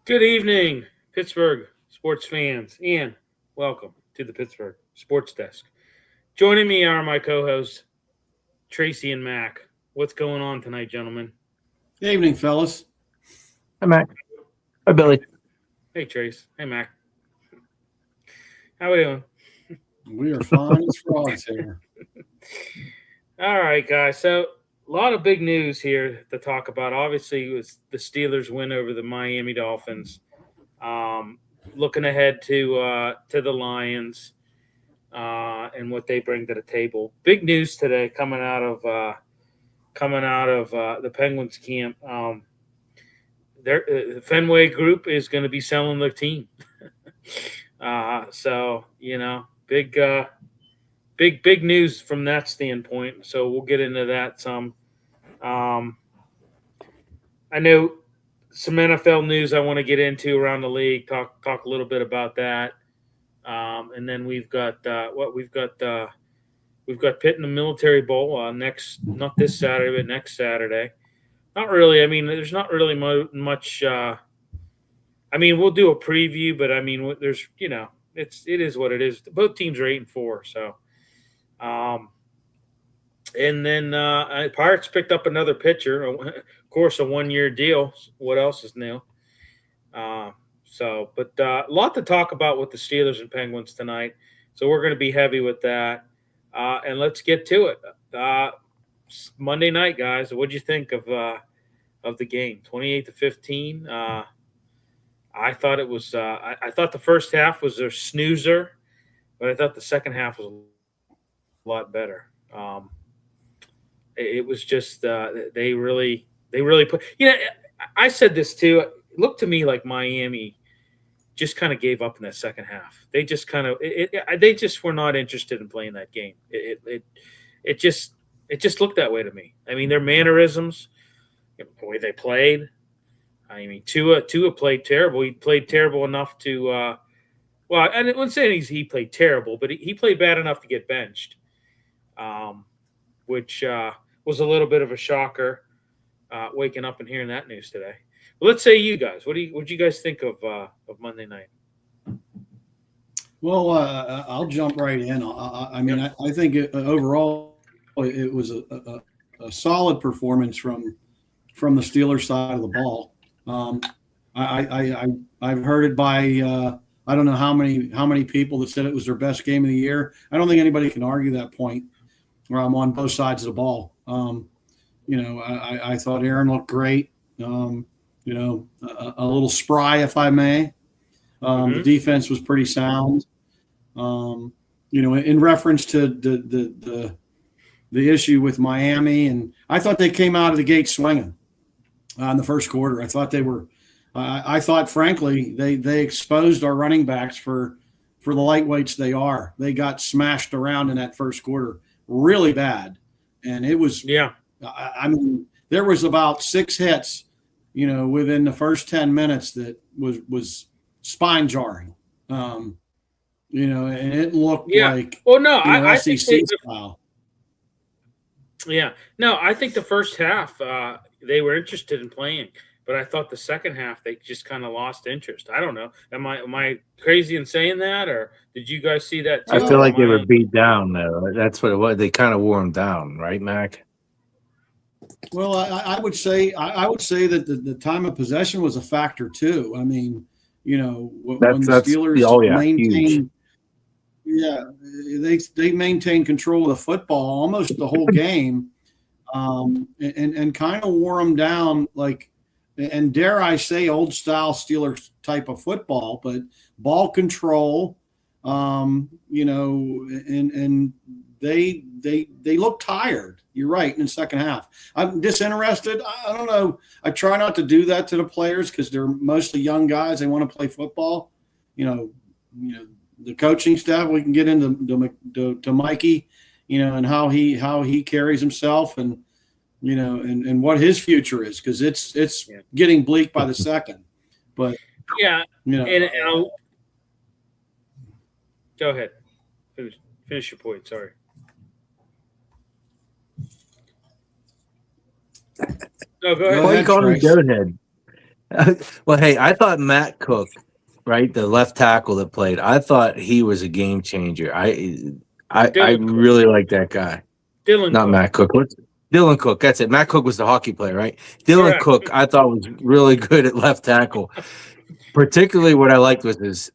Good evening, Pittsburgh sports fans, and welcome to the Pittsburgh Sports Desk. Joining me are my co-hosts, Tracy and Mac. What's going on tonight, gentlemen? Good evening, fellas. Hi, Mac. Hi, Billy. Hey, Trace. Hey, Mac. How we doing? We are fine as frogs here. All right, guys. So a lot of big news here to talk about. Obviously, it was the Steelers win over the Miami Dolphins. Looking ahead to the Lions and what they bring to the table. Big news today coming out of the Penguins camp. The Fenway Group is going to be selling their team. So big news from that standpoint. So we'll get into that some. I know some NFL news I want to get into around the league. Talk a little bit about that, and then we've got Pitt in the Military Bowl not this Saturday, but next Saturday. Not really. I mean, there's not really much. We'll do a preview, but I mean, there's it is what it is. Both teams are 8-4, so. And then Pirates picked up another pitcher, of course, a 1-year deal. What else is new? But a lot to talk about with the Steelers and Penguins tonight. So we're going to be heavy with that. And let's get to it. Monday night, guys. What'd you think of the game? 28-15. I thought it was. I thought the first half was a snoozer, but I thought the second half was a lot better. It was just they really put. I said this too. It looked to me like Miami just kind of gave up in that second half. They just they just were not interested in playing that game. It just looked that way to me. I mean, their mannerisms, the way they played. I mean, Tua played terrible. He played terrible enough to. I wouldn't say he played terrible, but he played bad enough to get benched. Which was a little bit of a shocker, waking up and hearing that news today. But let's say you guys, what do you guys think of Monday night? Well, I'll jump right in. I think overall it was a solid performance from the Steelers side of the ball. I've heard it by I don't know how many people that said it was their best game of the year. I don't think anybody can argue that point. On both sides of the ball. I thought Aaron looked great. A little spry, if I may. The defense was pretty sound. In reference to the issue with Miami, and I thought they came out of the gate swinging in the first quarter. I thought they were. I thought, frankly, they exposed our running backs for the lightweights they are. They got smashed around in that first quarter. Really bad, and it was. Yeah. I mean, there was about 6 hits, within the first 10 minutes that was spine jarring. And it looked like. Well, no, I SEC think style. Yeah, no, I think the first half they were interested in playing, but I thought the second half they just kind of lost interest. I don't know. Am I crazy in saying that, or did you guys see that too? I feel like they were beat down, though. That's what it was. They kind of wore them down, right, Mac? Well, I would say that the time of possession was a factor too. I mean, when the Steelers maintained, they maintained control of the football almost the whole game, and kind of wore them down like. And dare I say, old style Steelers type of football, but ball control, and they look tired. You're right in the second half. I'm disinterested. I don't know. I try not to do that to the players because they're mostly young guys. They want to play football. The coaching staff. We can get into to Mikey, and how he carries himself and. And what his future is, because it's getting bleak by the second. But and go ahead, finish your point. Sorry. No, go ahead. Why you calling me Goathead? Well, hey, I thought Matt Cook, right, the left tackle that played, I thought he was a game changer. I Dylan Cook. really like that guy. Dylan Not Cook. Matt Cook. Dylan Cook. That's it. Matt Cook was the hockey player, right? Dylan Correct. Cook, I thought was really good at left tackle. Particularly, what I liked was his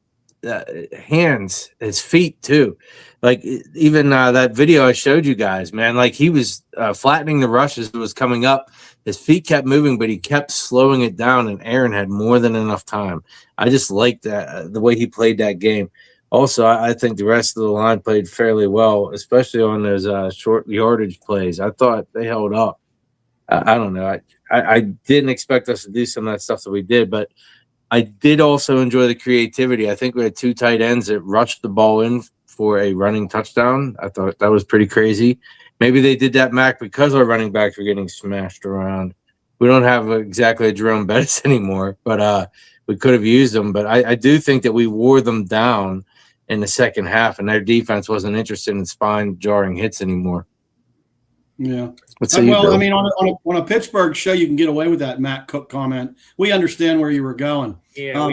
hands, his feet too. Like even that video I showed you guys, man. Like he was flattening the rush as it was coming up. His feet kept moving, but he kept slowing it down, and Aaron had more than enough time. I just liked that the way he played that game. Also, I think the rest of the line played fairly well, especially on those short yardage plays. I thought they held up. I don't know. I didn't expect us to do some of that stuff that we did, but I did also enjoy the creativity. I think we had 2 tight ends that rushed the ball in for a running touchdown. I thought that was pretty crazy. Maybe they did that, Mac, because our running backs were getting smashed around. We don't have exactly a Jerome Bettis anymore, but we could have used them. But I do think that we wore them down in the second half, and their defense wasn't interested in spine-jarring hits anymore. Yeah. Well, I mean, on a Pittsburgh show, you can get away with that Matt Cook comment. We understand where you were going. Yeah.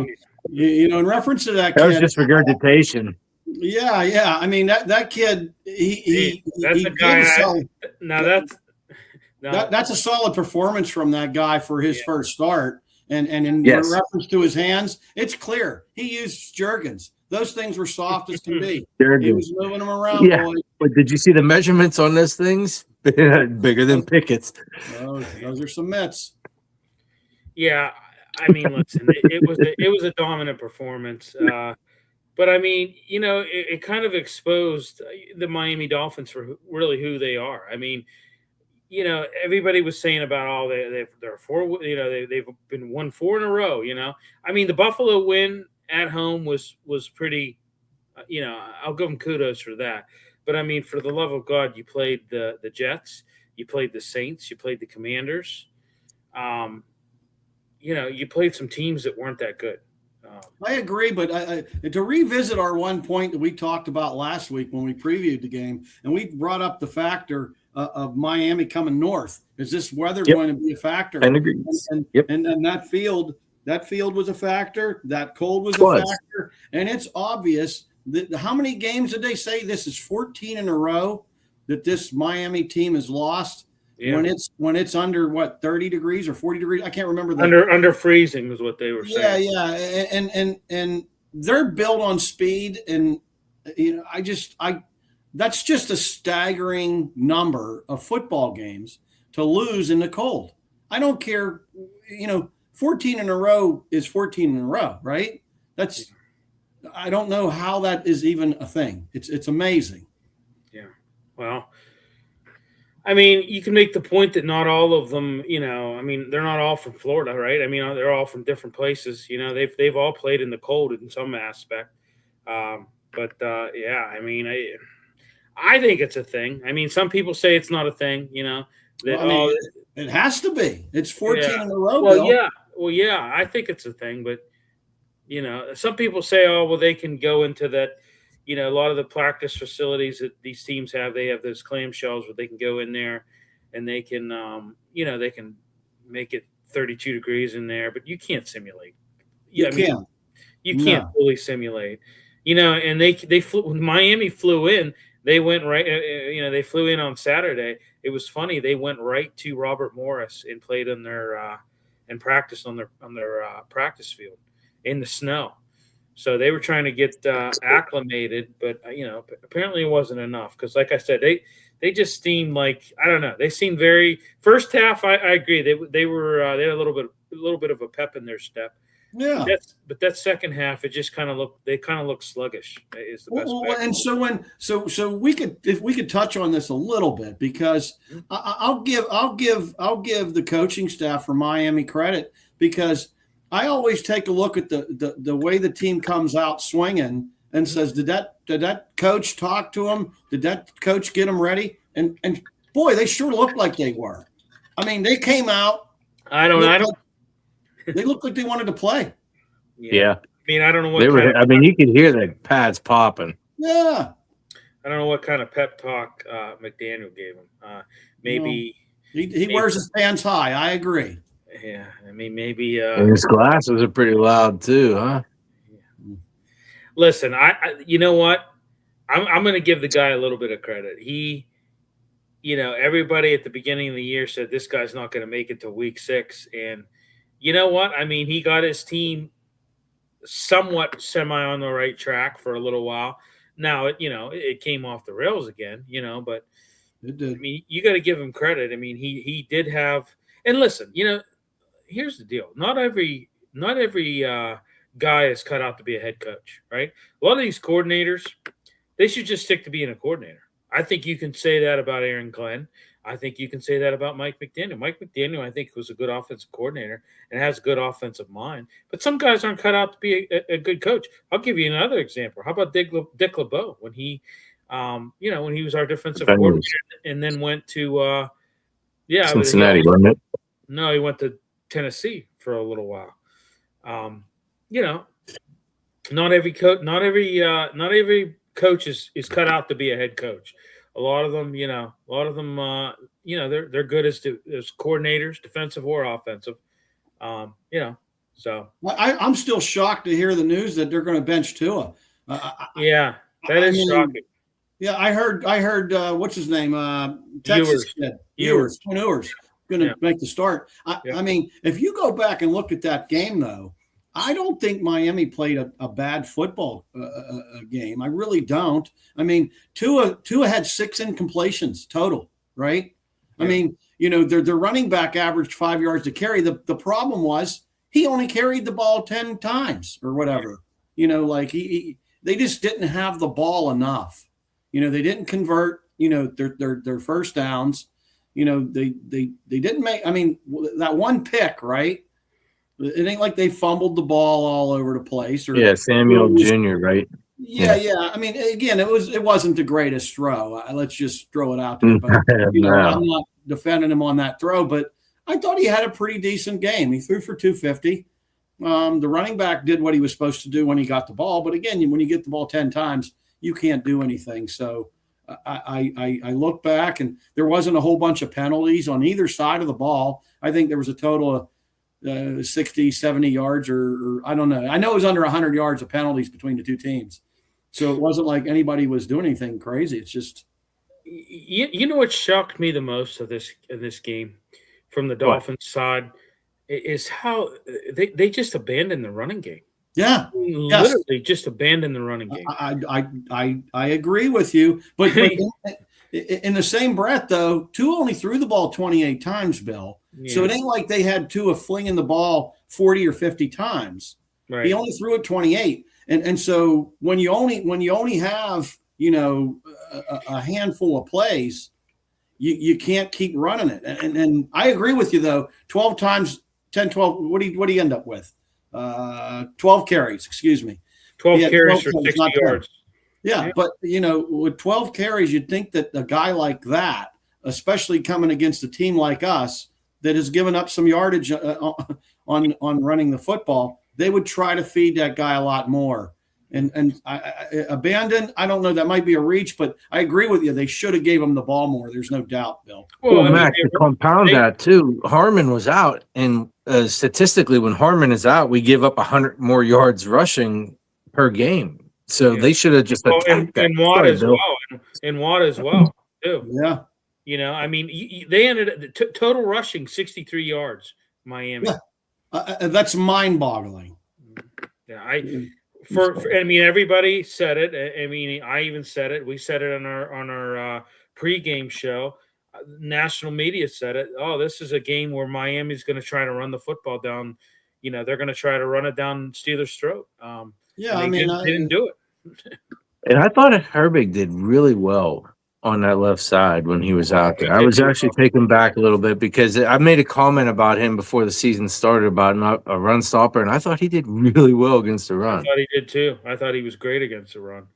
In reference to that that kid, was just regurgitation. Yeah. I mean, that kid, that's a guy. That's a solid performance from that guy for his first start. And in Yes. reference to his hands, it's clear he used Jergens. Those things were soft as can be. Jergens. He was moving them around. Yeah. Boy. But did you see the measurements on those things? Bigger than Pickett's. Those are some mitts. Yeah, I mean, listen, it was a dominant performance, but I mean, it kind of exposed the Miami Dolphins for really who they are. I mean, everybody was saying about they're 4, they've been won 4 in a row. I mean, the Buffalo win at home was pretty. I'll give them kudos for that. But I mean, for the love of God, you played the Jets, you played the Saints, you played the Commanders. You played some teams that weren't that good. I agree, but to revisit our one point that we talked about last week when we previewed the game, and we brought up the factor of Miami coming north. Is this weather going to be a factor? And that field was a factor. That cold was a factor, and it's obvious. How many games did they say? This is 14 in a row that this Miami team has lost. Yeah. When it's under what 30 degrees or 40 degrees, I can't remember. Under freezing is what they were saying. Yeah, and they're built on speed, and that's just a staggering number of football games to lose in the cold. I don't care, 14 in a row is 14 in a row, right? I don't know how that is even a thing. It's amazing. Yeah. Well, I mean, you can make the point that not all of them, they're not all from Florida, right? I mean, they're all from different places. They've all played in the cold in some aspect. I mean, I think it's a thing. I mean, some people say it's not a thing. It has to be. It's 14 in a row. Well, yeah. I think it's a thing, but some people say, oh, well, they can go into that. A lot of the practice facilities that these teams have, they have those clamshells where they can go in there and they can, they can make it 32 degrees in there, but you can't simulate. You can't fully simulate, and they flew, when Miami flew in, they went right, they flew in on Saturday. It was funny. They went right to Robert Morris and played on their, and practiced on their practice field in the snow. So they were trying to get acclimated, but apparently it wasn't enough because, like I said, they just seemed like, I don't know. They seemed very first half. I agree. They had a little bit of a pep in their step. Yeah. But that second half, it just kind of looked sluggish. Is the best. And so if we could touch on this a little bit because I'll give the coaching staff for Miami credit because I always take a look at the way the team comes out swinging and says, did that coach talk to him? Did that coach get them ready? And boy, they sure looked like they were. I mean, they came out. They looked like they wanted to play. Yeah. I mean, I don't know what you could hear the pads popping. Yeah. I don't know what kind of pep talk McDaniel gave him. Maybe he wears his pants high. I agree. Yeah, I mean, maybe. And his glasses are pretty loud too, huh? Listen, you know what? I'm going to give the guy a little bit of credit. Everybody at the beginning of the year said this guy's not going to make it to week 6, and you know what? I mean, he got his team somewhat semi on the right track for a little while. Now, it came off the rails again, but It did. I mean, you got to give him credit. I mean, he did have, and listen, here's the deal. Not every guy is cut out to be a head coach, right? A lot of these coordinators, they should just stick to being a coordinator. I think you can say that about Aaron Glenn. I think you can say that about Mike McDaniel. Mike McDaniel, I think, was a good offensive coordinator and has a good offensive mind. But some guys aren't cut out to be a good coach. I'll give you another example. How about Dick LeBeau when he, when he was our defensive coordinator and then went to, Cincinnati, wasn't it? No, he went to Tennessee for a little while. Not every coach is cut out to be a head coach. A lot of them, they're good as coordinators, defensive or offensive. So I'm still shocked to hear the news that they're going to bench Tua. That is shocking. Yeah, I heard. What's his name? Texas kid. Ewers going to make the start. I mean, if you go back and look at that game, though, I don't think Miami played a bad football game. I really don't. I mean, Tua had 6 incompletions total, right? Yeah. I mean, their running back averaged 5 yards to carry. The problem was he only carried the ball 10 times or whatever. They just didn't have the ball enough. They didn't convert. Their first downs. They didn't make. I mean, that one pick, right? It ain't like they fumbled the ball all over the place. Samuel Jr., right? Yeah. I mean, again, it wasn't the greatest throw. Let's just throw it out there. But I'm not defending him on that throw, but I thought he had a pretty decent game. He threw for 250. The running back did what he was supposed to do when he got the ball. But again, when you get the ball 10 times, you can't do anything. So I look back, and there wasn't a whole bunch of penalties on either side of the ball. I think there was a total of 60, 70 yards, or I don't know. I know it was under 100 yards of penalties between the two teams. So it wasn't like anybody was doing anything crazy. It's just. You know what shocked me the most of this game from the Dolphins side is how they just abandoned the running game. Yeah. Literally just abandoned the running game. I agree with you. But in the same breath, though, Tua only threw the ball 28 times, Bill. Yeah. So it ain't like they had Tua flinging the ball 40 or 50 times. Right. He only threw it 28. And so when you only have, a handful of plays, you can't keep running it. And I agree with you, though. 12 times, 10, 12, what do you end up with? 12 carries, excuse me. 12 carries for 60 yards. Yeah, but, with 12 carries, you'd think that a guy like that, especially coming against a team like us that has given up some yardage on running the football, they would try to feed that guy a lot more. And abandon, I don't know, that might be a reach, but I agree with you. They should have gave him the ball more. There's no doubt, Bill. Well, Mac, to compound that too, Harmon was out, and statistically, when Harmon is out, we give up 100 more yards rushing per game. So they should have just attacked that. And Watt as well. And Watt as well, too. Yeah. I mean, they ended up total rushing 63 yards, Miami. Yeah. That's mind-boggling. Yeah, I mean, everybody said it. I mean, I even said it. We said it on our pregame show. National media said it. Oh, this is a game where Miami's going to try to run the football down. They're going to try to run it down Steelers' throat. They didn't do it. And I thought Herbig did really well on that left side when he was out there. I was actually taken back a little bit because I made a comment about him before the season started about not a run stopper, and I thought he did really well against the run. I thought he did too. I thought he was great against the run.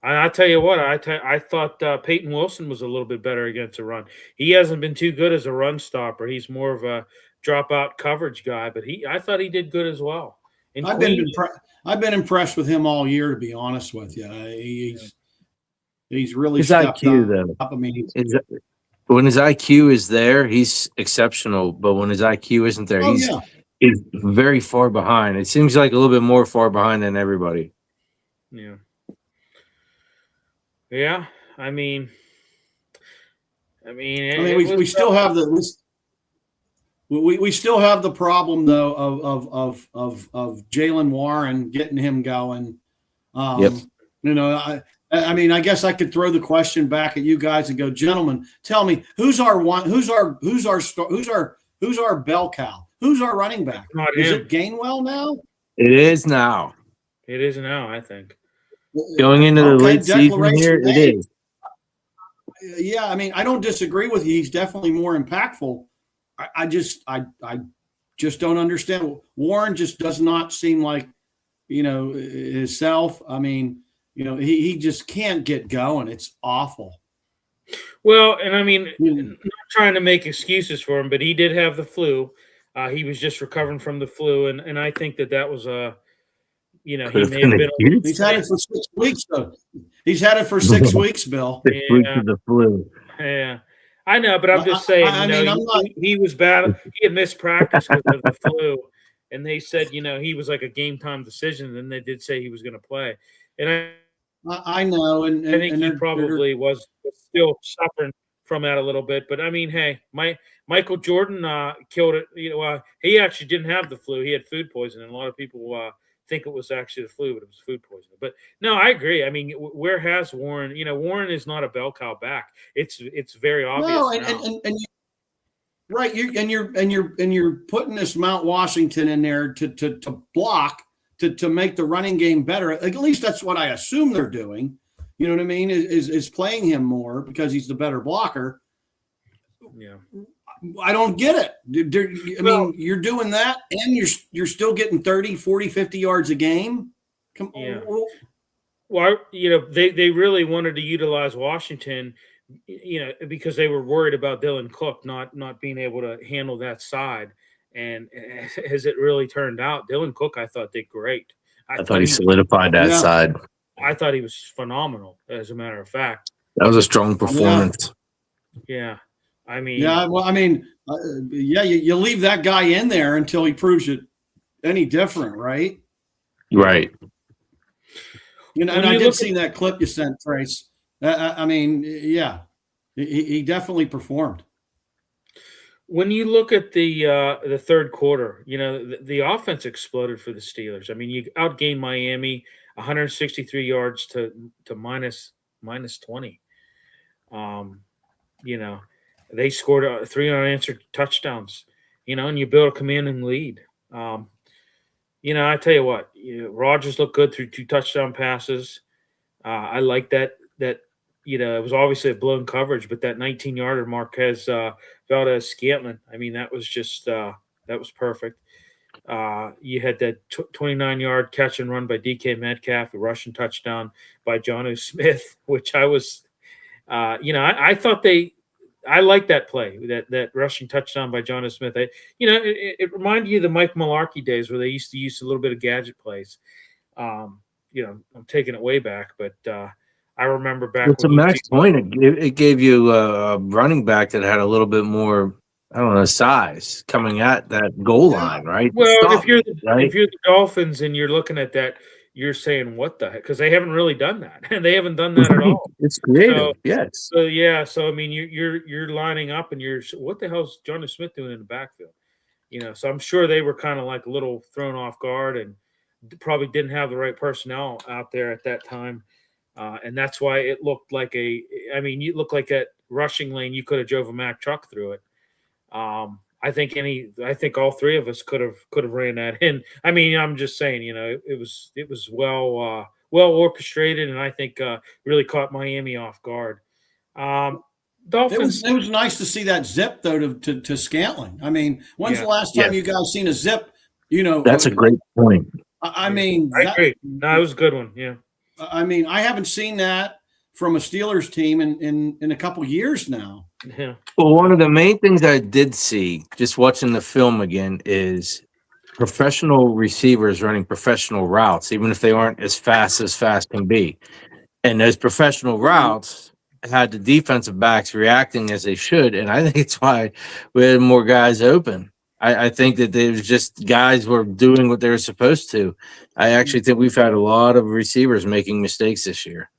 I tell you what, I thought Peyton Wilson was a little bit better against the run. He hasn't been too good as a run stopper. He's more of a drop-out coverage guy, but I thought he did good as well. And I've been impressed with him all year, to be honest with you. He's really stepped IQ, up. I mean, when his IQ is there, he's exceptional. But when his IQ isn't there, Oh yeah. he's very far behind. It seems like a little bit more far behind than everybody. Yeah. Yeah. I mean, we still have we still have the problem though of Jalen Warren, getting him going. Yep. You know, I guess I could throw the question back at you guys and go, gentlemen, tell me who's our bell cow? Who's our running back? Is it Gainwell now? It is now. It is now, I think. Going into the late season here, it is. Yeah, I mean, I don't disagree with you. He's definitely more impactful. I just don't understand. Warren just does not seem like, you know, himself. I mean, you know, he just can't get going. It's awful. Well, and I mean, not trying to make excuses for him, but he did have the flu. He was just recovering from the flu, and I think that was you know, he may have been. He's had it for 6 weeks, though. He's had it for 6 weeks, Bill. 6 weeks of the flu. Yeah, I know, but I'm just saying. He was bad. He had missed practice because of the flu, and they said, you know, he was like a game time decision. And they did say he was going to play, and I know, and I think he probably was still suffering from that a little bit. But I mean, hey, Michael Jordan killed it. You know, he actually didn't have the flu; he had food poisoning. A lot of people think it was actually the flu, but it was food poisoning. But no, I agree. I mean, where has Warren? You know, Warren is not a bell cow back. It's very obvious. No, right. You're putting this Mount Washington in there to block to make the running game better. At least that's what I assume they're doing. You know what I mean? Is playing him more because he's the better blocker. Yeah. I don't get it. I mean, you're doing that and you're still getting 30, 40, 50 yards a game. Come on. Yeah. Well, you know, they really wanted to utilize Washington, you know, because they were worried about Dylan Cook not being able to handle that side. And as it really turned out, Dylan Cook, I thought, did great. I thought he solidified that side. I thought he was phenomenal, as a matter of fact. That was a strong performance. Yeah. I mean, you leave that guy in there until he proves it any different, right? Right. You know, and I did see that clip you sent, Trace. I mean, yeah, he definitely performed. When you look at the third quarter, you know, the offense exploded for the Steelers. I mean, you outgained Miami 163 yards to minus 20. You know, they scored 3 unanswered touchdowns, you know, and you build a commanding lead. You know, I tell you what, Rodgers looked good through 2 touchdown passes. I like that, you know, it was obviously a blown coverage, but that 19-yarder Marquez Valdez-Scantling, I mean, that was just that was perfect. You had that 29-yard catch and run by DK Metcalf, a rushing touchdown by Jonnu Smith, which I was, you know, I thought I like that play, that rushing touchdown by Jonnu Smith. You know, it reminded you of the Mike Mularkey days where they used to use a little bit of gadget plays. You know, I'm taking it way back, but I remember back. It's a max point. It gave you a running back that had a little bit more, I don't know, size coming at that goal line, right? Well, if you're the Dolphins and you're looking at that, you're saying, what the heck? Because they haven't really done that. And they haven't done that at all. It's creative, yes. So, yeah. So, I mean, you're lining up and what the hell's Jonnu Smith doing in the backfield? You know, so I'm sure they were kind of like a little thrown off guard and probably didn't have the right personnel out there at that time. And that's why it looked like you look like that rushing lane, you could have drove a Mack truck through it. I think all 3 of us could have ran that in. I mean, I'm just saying, you know, it was well orchestrated, and I think really caught Miami off guard. Dolphins. It was nice to see that zip though to Scantling. I mean, when's the last time you guys seen a zip? You know, that's a great point. I mean, I agree. No, it was a good one. Yeah. I mean, I haven't seen that from a Steelers team in a couple years now. Yeah. Well, one of the main things I did see just watching the film again is professional receivers running professional routes, even if they aren't as fast can be. And those professional routes had the defensive backs reacting as they should, and I think it's why we had more guys open. I think that there was just guys were doing what they were supposed to. I actually think we've had a lot of receivers making mistakes this year.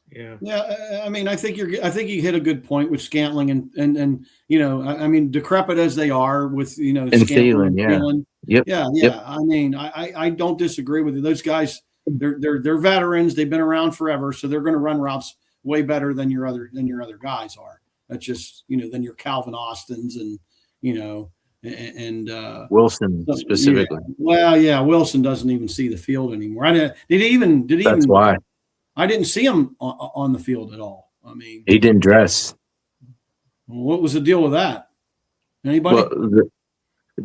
Yeah. I mean, I think you hit a good point with Scantling and I mean, decrepit as they are with And Scantling, Thielen, yeah. Yeah. Yep. I mean, I don't disagree with you. Those guys, they're veterans. They've been around forever, so they're going to run routes way better than your other guys are. That's just than your Calvin Austins and Wilson specifically. Yeah. Well, yeah, Wilson doesn't even see the field anymore. That's why I didn't see him on the field at all. I mean, he didn't dress. What was the deal with that? Anybody? Well,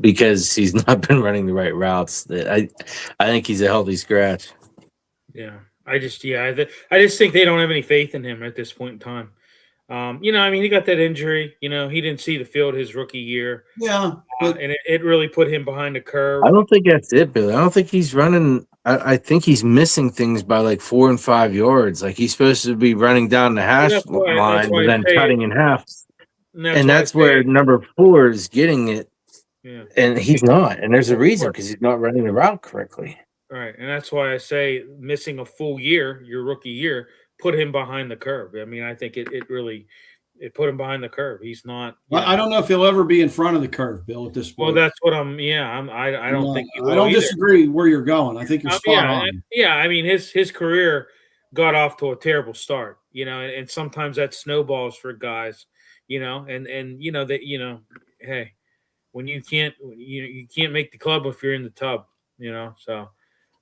because he's not been running the right routes. I think he's a healthy scratch. Yeah, I just think they don't have any faith in him at this point in time. I mean, he got that injury. He didn't see the field his rookie year. Yeah, and it really put him behind the curve. I don't think that's it, Billy. I don't think he's running. I think he's missing things by like 4 and 5 yards. Like he's supposed to be running down the hash line and then cutting in half. And that's where number 4 is getting it. Yeah. And he's not. And there's a reason, because he's not running the route correctly. Right. And that's why I say missing a full year, your rookie year, put him behind the curve. I mean, I think it really put him behind the curve. He's not. I don't know if he'll ever be in front of the curve, Bill, at this point. Well, that's what I'm. Yeah, I don't think. I don't disagree where you're going. I think you're spot on. Yeah, I mean his career got off to a terrible start. And sometimes that snowballs for guys. Hey, when you can't make the club if you're in the tub. So.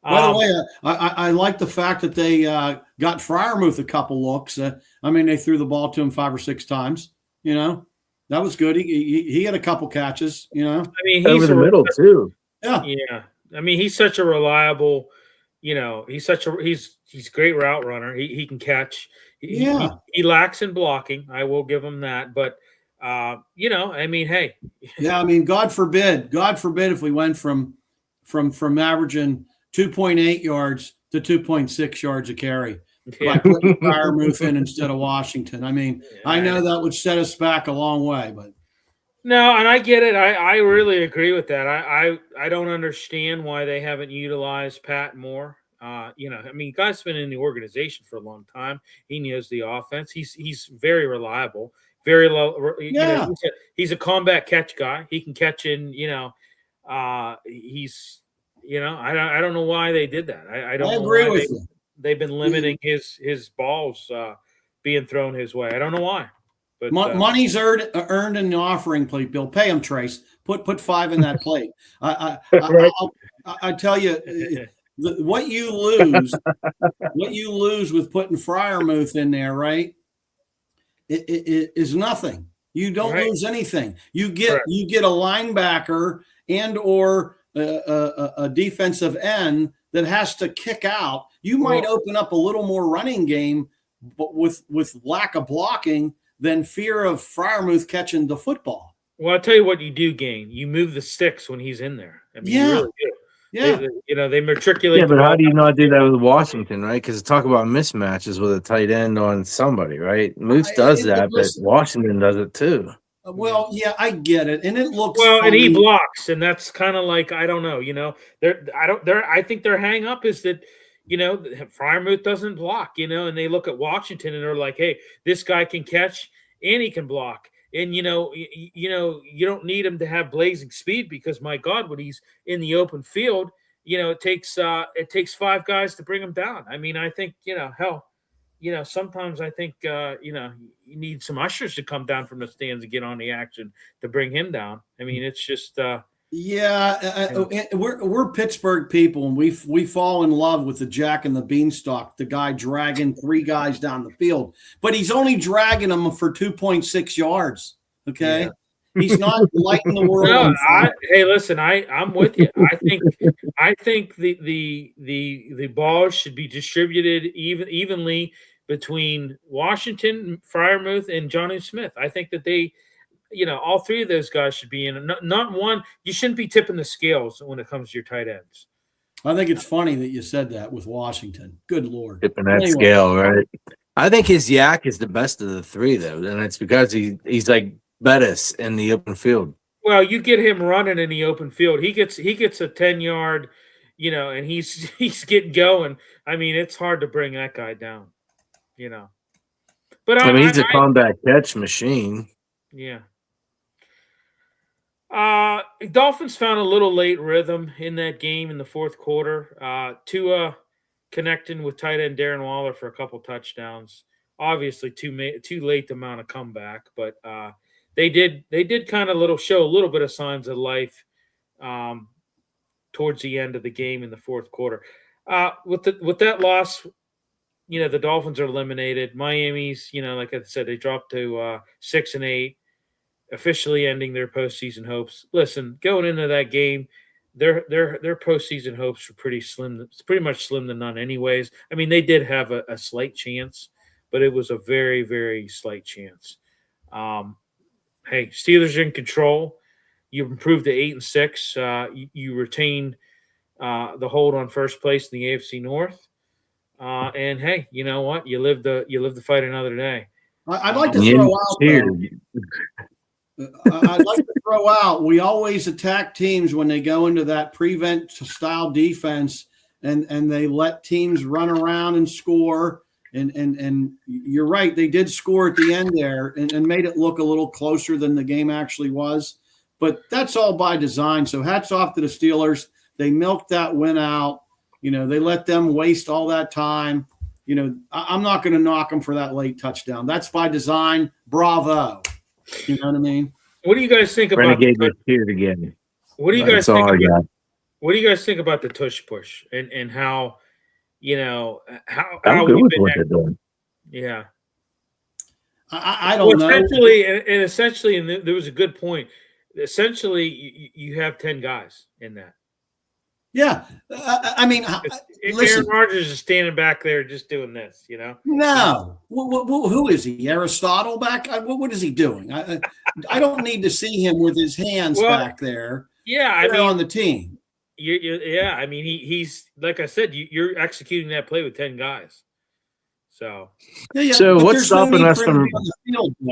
By the way, I like the fact that they got Freiermuth a couple looks. I mean, they threw the ball to him 5 or 6 times. That was good. He had a couple catches. I mean, he's over the middle too. Yeah. Yeah. I mean, he's such a reliable. He's a great route runner. He can catch. He lacks in blocking. I will give him that. But I mean, hey. Yeah, I mean, God forbid if we went from averaging 2.8 yards to 2.6 yards a carry by putting Freiermuth in instead of Washington. I mean, I know that would set us back a long way, but no, and I get it. I really agree with that. I don't understand why they haven't utilized Pat more. I mean, guy's been in the organization for a long time. He knows the offense. He's very reliable, very low. Yeah. He's a combat catch guy. He can catch in. I don't know why they did that. I don't know agree why with you. They've been limiting his balls being thrown his way. I don't know why. But money's earned in the offering plate, Bill. Pay him, Trace. Put 5 in that plate. I tell you, what you lose with putting Freiermuth in there, right? It is nothing. You don't lose anything. You get a linebacker and or a defensive end that has to kick out. You might open up a little more running game, but with lack of blocking than fear of Freiermuth catching the football. Well, I'll tell you what you do gain. You move the sticks when he's in there. I mean, you really do. Yeah. They matriculate. Yeah, but how do you not do that with Washington, right? Because talk about mismatches with a tight end on somebody, right? Moose does that, but Washington does it too. Well, yeah, I get it, and it looks well, funny. And he blocks, and that's kind of like I don't know, I think their hang up is that Freiermuth doesn't block, and they look at Washington and they're like, hey, this guy can catch and he can block, and you don't need him to have blazing speed because my God, when he's in the open field, it takes 5 guys to bring him down. I mean, I think sometimes I think you need some ushers to come down from the stands and get on the action to bring him down. I mean, it's just we're Pittsburgh people, and we fall in love with the Jack and the Beanstalk, the guy dragging 3 guys down the field, but he's only dragging them for 2.6 yards. Okay. Yeah. He's not lighting the world. No, hey, listen, I'm with you. I think the balls should be distributed evenly between Washington, Freiermuth, and Johnny Smith. I think that they, all 3 of those guys should be in. Not one. You shouldn't be tipping the scales when it comes to your tight ends. I think it's funny that you said that with Washington. Good Lord, tipping that scale, right? I think his yak is the best of the three, though, and it's because he's like Bettis in the open field. Well, you get him running in the open field. He gets a 10-yard, and he's getting going. I mean, it's hard to bring that guy down, But I mean, he's a combat catch machine. Yeah. Dolphins found a little late rhythm in that game in the fourth quarter. Tua connecting with tight end Darren Waller for a couple touchdowns. Obviously, too late to mount a comeback, but they did kind of show a little bit of signs of life towards the end of the game in the fourth quarter. With that loss, the Dolphins are eliminated. Miami's, like I said, they dropped to 6-8. Officially ending their postseason hopes. Listen, going into that game, their postseason hopes were pretty slim. It's pretty much slim to none, anyways. I mean, they did have a slight chance, but it was a very, very slight chance. Hey, Steelers are in control. You improved to 8-6. You retain the hold on first place in the AFC North. And hey, you know what? You live to fight another day. I'd like to throw out. I'd like to throw out, we always attack teams when they go into that prevent style defense and they let teams run around and score. And you're right, they did score at the end there and made it look a little closer than the game actually was. But that's all by design. So hats off to the Steelers. They milked that win out. They let them waste all that time. I'm not going to knock them for that late touchdown. That's by design. Bravo. You know what I mean? What do you guys think about? Renegade was cheered again. What do you guys think about? What do you guys think about the tush push and how, how good with what they're doing? Yeah, I don't know. Essentially, and there was a good point. Essentially, you have 10 guys in that. Yeah, I mean, Aaron Rodgers is standing back there just doing this, No, who is he? Aristotle back? What is he doing? I don't need to see him with his hands back there. Yeah, I mean, on the team. Yeah, I mean, he's like I said, you're executing that play with 10 guys. So, so what's stopping us from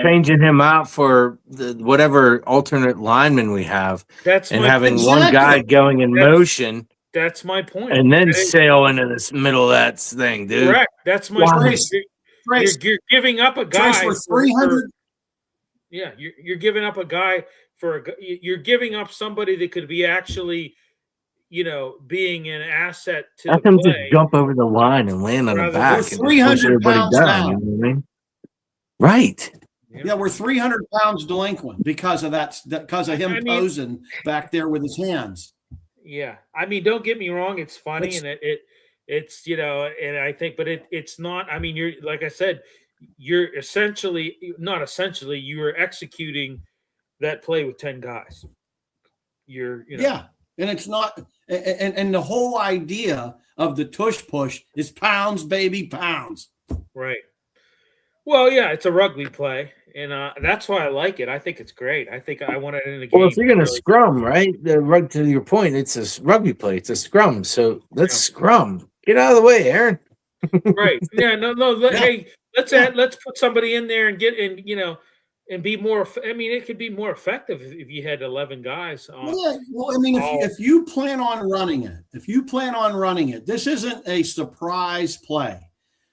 changing him out for whatever alternate lineman we have, and having one guy going in motion? That's my point. And then sail into this middle of that thing, dude. Correct. That's my point. You're giving up a guy for 300. Yeah, you're giving up a guy you're giving up somebody that could be actually, being an asset to Let them just jump over the line and land on the back. 300 pounds down. You know what I mean? Right. Yeah, we're 300 pounds delinquent because of that. Because of him posing back there with his hands. Yeah, I mean, don't get me wrong; it's funny, and it's and I think, but it's not. I mean, you're like I said, you're you were executing that play with 10 guys. Yeah, and it's not, and the whole idea of the tush push is pounds, baby, pounds. Right. Well, yeah, it's a rugby play, and that's why I like it. I think it's great. I think I want it in the game. Well, if you're going to scrum, right? To your point, it's a rugby play. It's a scrum. So let's scrum. Get out of the way, Aaron. Right. Yeah. No. Hey, let's put somebody in there and get in. And be more. I mean, it could be more effective if you had 11 guys. Well, I mean, if you plan on running it, this isn't a surprise play.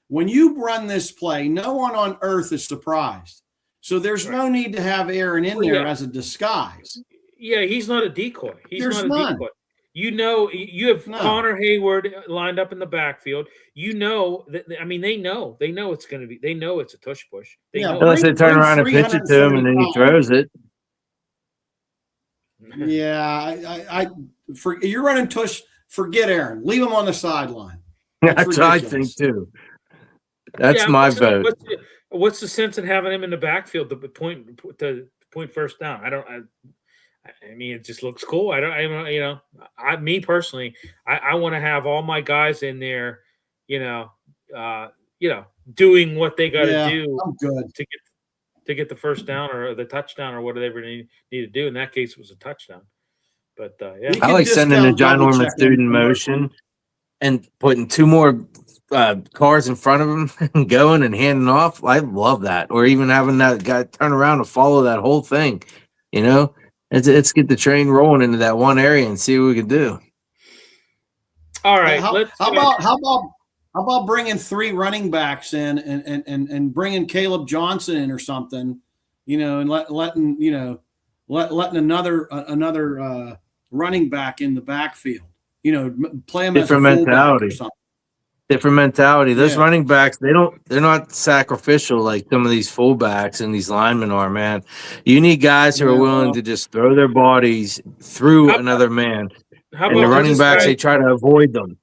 When you run this play, no one on earth is surprised. So there's no need to have Aaron in there as a disguise. Yeah, he's not a decoy. Decoy. You have Connor Hayward lined up in the backfield. They know it's going to be. They know it's a tush push. Unless they turn around and pitch it to him and then he throws it. Yeah, you're running tush. Forget Aaron. Leave him on the sideline. That's what I think too. That's my vote. What's the sense in having him in the backfield to point first down? I mean, it just looks cool. Me personally, I want to have all my guys in there, doing what they got to do to get the first down or the touchdown or whatever they need to do. In that case, it was a touchdown. But I like sending a ginormous dude in motion and putting two more cars in front of him and going and handing off. I love that. Or even having that guy turn around and follow that whole thing. You know, let's get the train rolling into that one area and see what we can do. All right. How about bringing 3 running backs in and bringing Caleb Johnson in or something, you know, and letting another running back in the backfield, you know, play him different as a mentality. Or something. Different mentality. Those running backs, they're not sacrificial like some of these fullbacks and these linemen are, man. You need guys who are willing to just throw their bodies through another man. And the running backs, they try to avoid them.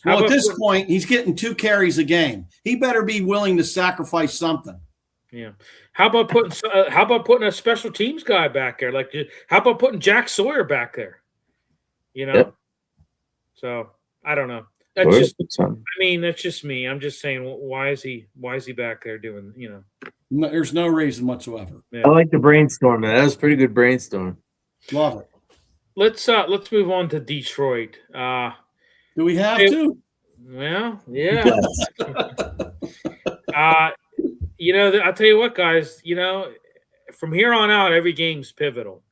Well, at this point, he's getting 2 carries a game. He better be willing to sacrifice something. Yeah. How about putting a special teams guy back there? Like, how about putting Jack Sawyer back there? You know. Yep. So I don't know. That's just me. I'm just saying, why is he back there doing? You know. No, there's no reason whatsoever. Yeah. I like the brainstorm, man. That was a pretty good brainstorm. Love it. Let's move on to Detroit. Do we have to? Well, yeah. You know, I'll tell you what, guys. You know, from here on out, every game's pivotal.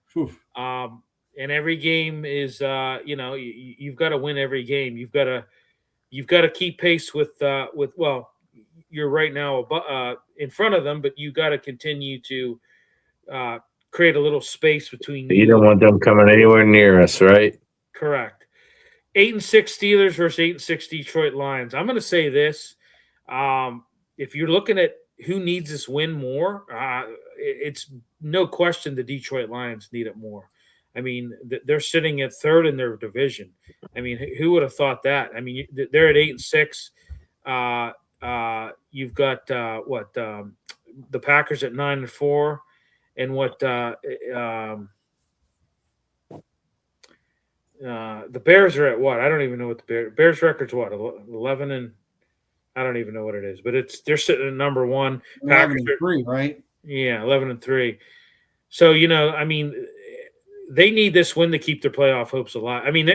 And every game is, you know, you've got to win every game. You've got to keep pace with. Well, you're right now in front of them, but you got to continue to create a little space between. You don't want them coming anywhere near us, right? Correct. 8-6 Steelers versus 8-6 Detroit Lions. I'm going to say this: if you're looking at who needs this win more, it's no question the Detroit Lions need it more. I mean, they're sitting at 3rd in their division. I mean, who would have thought that? I mean, they're at 8-6. You've got the Packers at 9-4, and the Bears are at what? I don't even know what the Bears record's what? 11 and I don't even know what it is, but they're sitting at number 1. 11-3, right? Yeah, 11-3. So, you know, I mean, they need this win to keep their playoff hopes alive. I mean,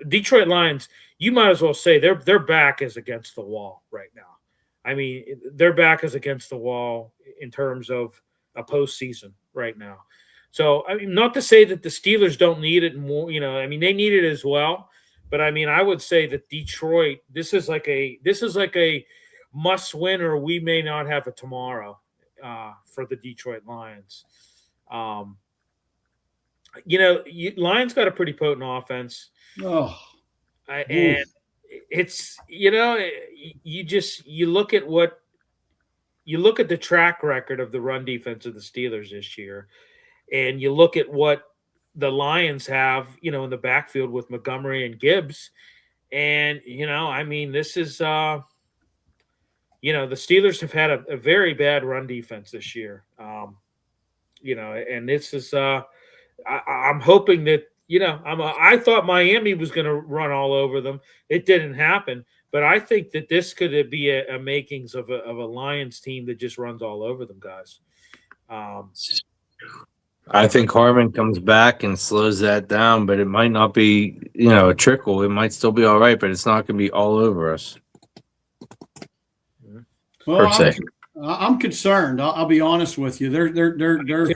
Detroit Lions, you might as well say their back is against the wall right now. I mean, their back is against the wall in terms of a postseason right now. So, I mean, not to say that the Steelers don't need it more, you know, I mean, they need it as well. But I mean, I would say that Detroit, this is like a must win, or we may not have a tomorrow for the Detroit Lions. You know, Lions got a pretty potent offense. And it's, you know, you look at the track record of the run defense of the Steelers this year, and you look at what the Lions have, you know, in the backfield with Montgomery and Gibbs. And, you know, I mean, this is, you know, the Steelers have had a very bad run defense this year. You know, and this is, I'm hoping that, you know, I thought Miami was going to run all over them. It didn't happen. But I think that this could be a makings of a Lions team that just runs all over them, guys. I think Harmon comes back and slows that down, but it might not be, you know, a trickle. It might still be all right, but it's not going to be all over us. Well, I'm concerned. I'll be honest with you. They're guys.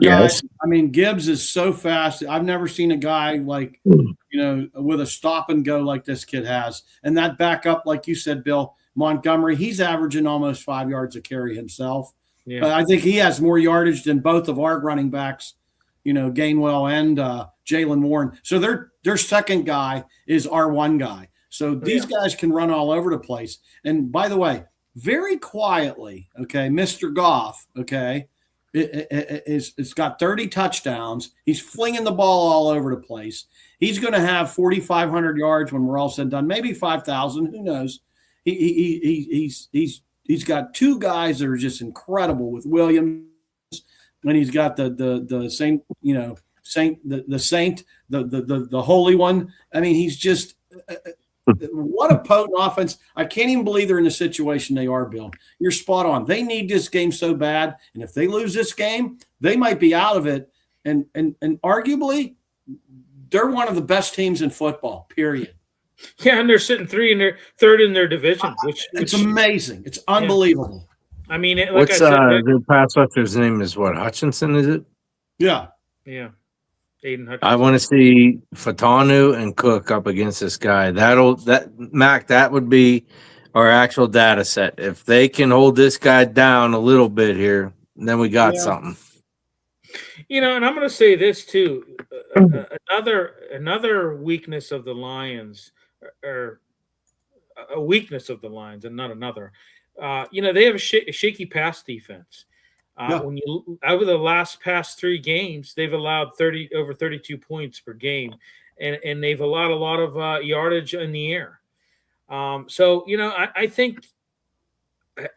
Yes. I mean, Gibbs is so fast. I've never seen a guy like, you know, with a stop and go like this kid has. And that backup, like you said, Bill, Montgomery, he's averaging almost 5 yards a carry himself. Yeah. But I think he has more yardage than both of our running backs, you know, Gainwell and Jaylen Warren. So their second guy is our one guy. So these guys can run all over the place. And by the way, very quietly, okay, Mr. Goff, okay, it's got 30 touchdowns. He's flinging the ball all over the place. He's going to have 4,500 yards when we're all said and done, maybe 5,000. Who knows? He's got 2 guys that are just incredible with Williams, and he's got the Saint, you know, the Holy One. I mean, he's just what a potent offense. I can't even believe they're in the situation they are, Bill. You're spot on. They need this game so bad, and if they lose this game, they might be out of it. And arguably, they're one of the best teams in football. Period. Yeah, and they're sitting third in their division, which It's amazing. It's unbelievable. I mean, like What's I said, the pass rusher's name is what? Hutchinson, is it? Yeah. yeah, Aiden Hutchinson. I want to see Fatanu and Cook up against this guy. That would be our actual data set. If they can hold this guy down a little bit here, then we got something. And I'm going to say this too. Another weakness of the Lions, or a weakness of the Lions, and not another. They have a shaky pass defense. When you over the past 3 games, they've allowed over 32 points per game, and they've allowed a lot of yardage in the air. I think,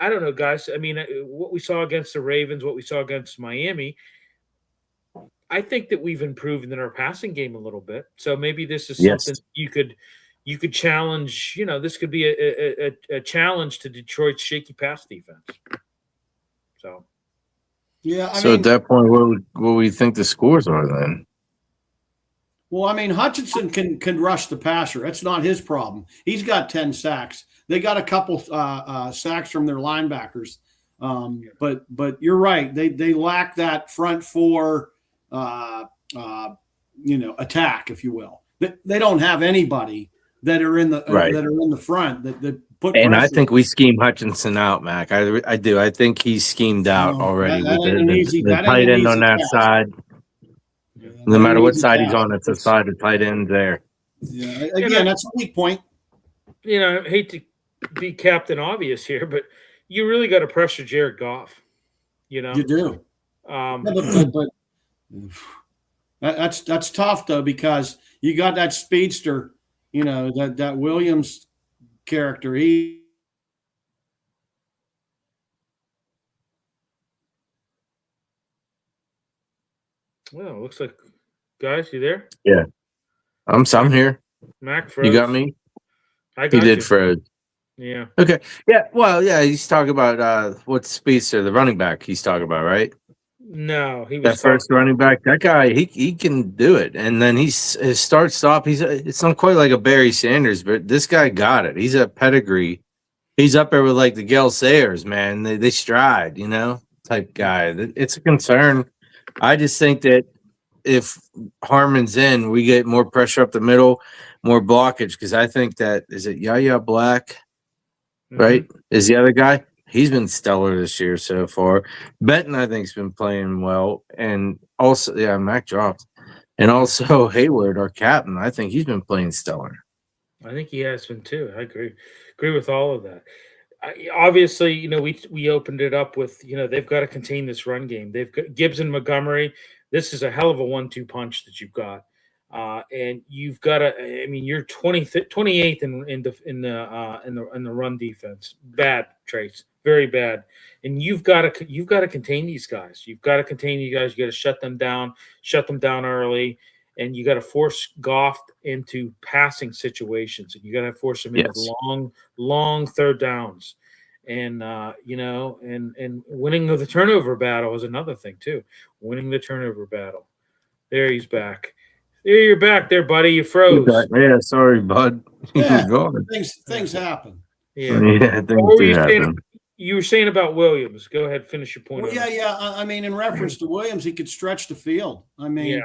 I don't know, guys. I mean, what we saw against the Ravens, what we saw against Miami, I think that we've improved in our passing game a little bit. So maybe this is something you could challenge. This could be a challenge to Detroit's shaky pass defense. So. Yeah. At that point, what do we think the scores are then? Well, I mean, Hutchinson can rush the passer. That's not his problem. He's got 10 sacks. They got a couple sacks from their linebackers. But you're right. They lack that front four, attack, if you will. They don't have anybody that are in the that are in the front that put. And pressure. I think we scheme Hutchinson out, Mac. I do. I think he's schemed out already with the tight end on that side. Yeah, no matter what side he's on, it's a side of tight end there. Yeah, again, that's a weak point. I hate to be Captain Obvious here, but you really got to pressure Jared Goff. You do. But that's tough though, because you got that speedster. That Williams character. Well, looks like, guys, you there? Yeah, I'm here. Mac froze. You got me? I got you. He did you. froze. Yeah. Okay. Yeah. Well, yeah. He's talking about what speedster, the running back. He's talking about, right? No, he was that first running back. That guy, he can do it. And then his start stop. It's not quite like a Barry Sanders, but this guy got it. He's a pedigree. He's up there with like the Gale Sayers, man. They stride, type guy. It's a concern. I just think that if Harmon's in, we get more pressure up the middle, more blockage. Because I think that is it. Yaya Black, right? Is the other guy? He's been stellar this year so far. Benton, I think, has been playing well. And also, Mac dropped. And also Hayward, our captain, I think he's been playing stellar. I think he has been too. I agree with all of that. Obviously, we opened it up with, they've got to contain this run game. They've got Gibbs and Montgomery. This is a hell of a 1-2 punch that you've got. And you've got to. I mean, you're 28th in the run defense. Bad, Trace, very bad. And you've got to contain these guys. You've got to contain you guys. You got to shut them down early, and you got to force Goff into passing situations. And you got to force him into long third downs. And and winning the turnover battle is another thing too. Winning the turnover battle. There, he's back. There, you're back there, buddy. You froze. Yeah, sorry, bud. Yeah, things happen. Yeah, things do happen. You were saying about Williams. Go ahead, finish your point. Well, yeah. I mean, in reference to Williams, he could stretch the field. I mean,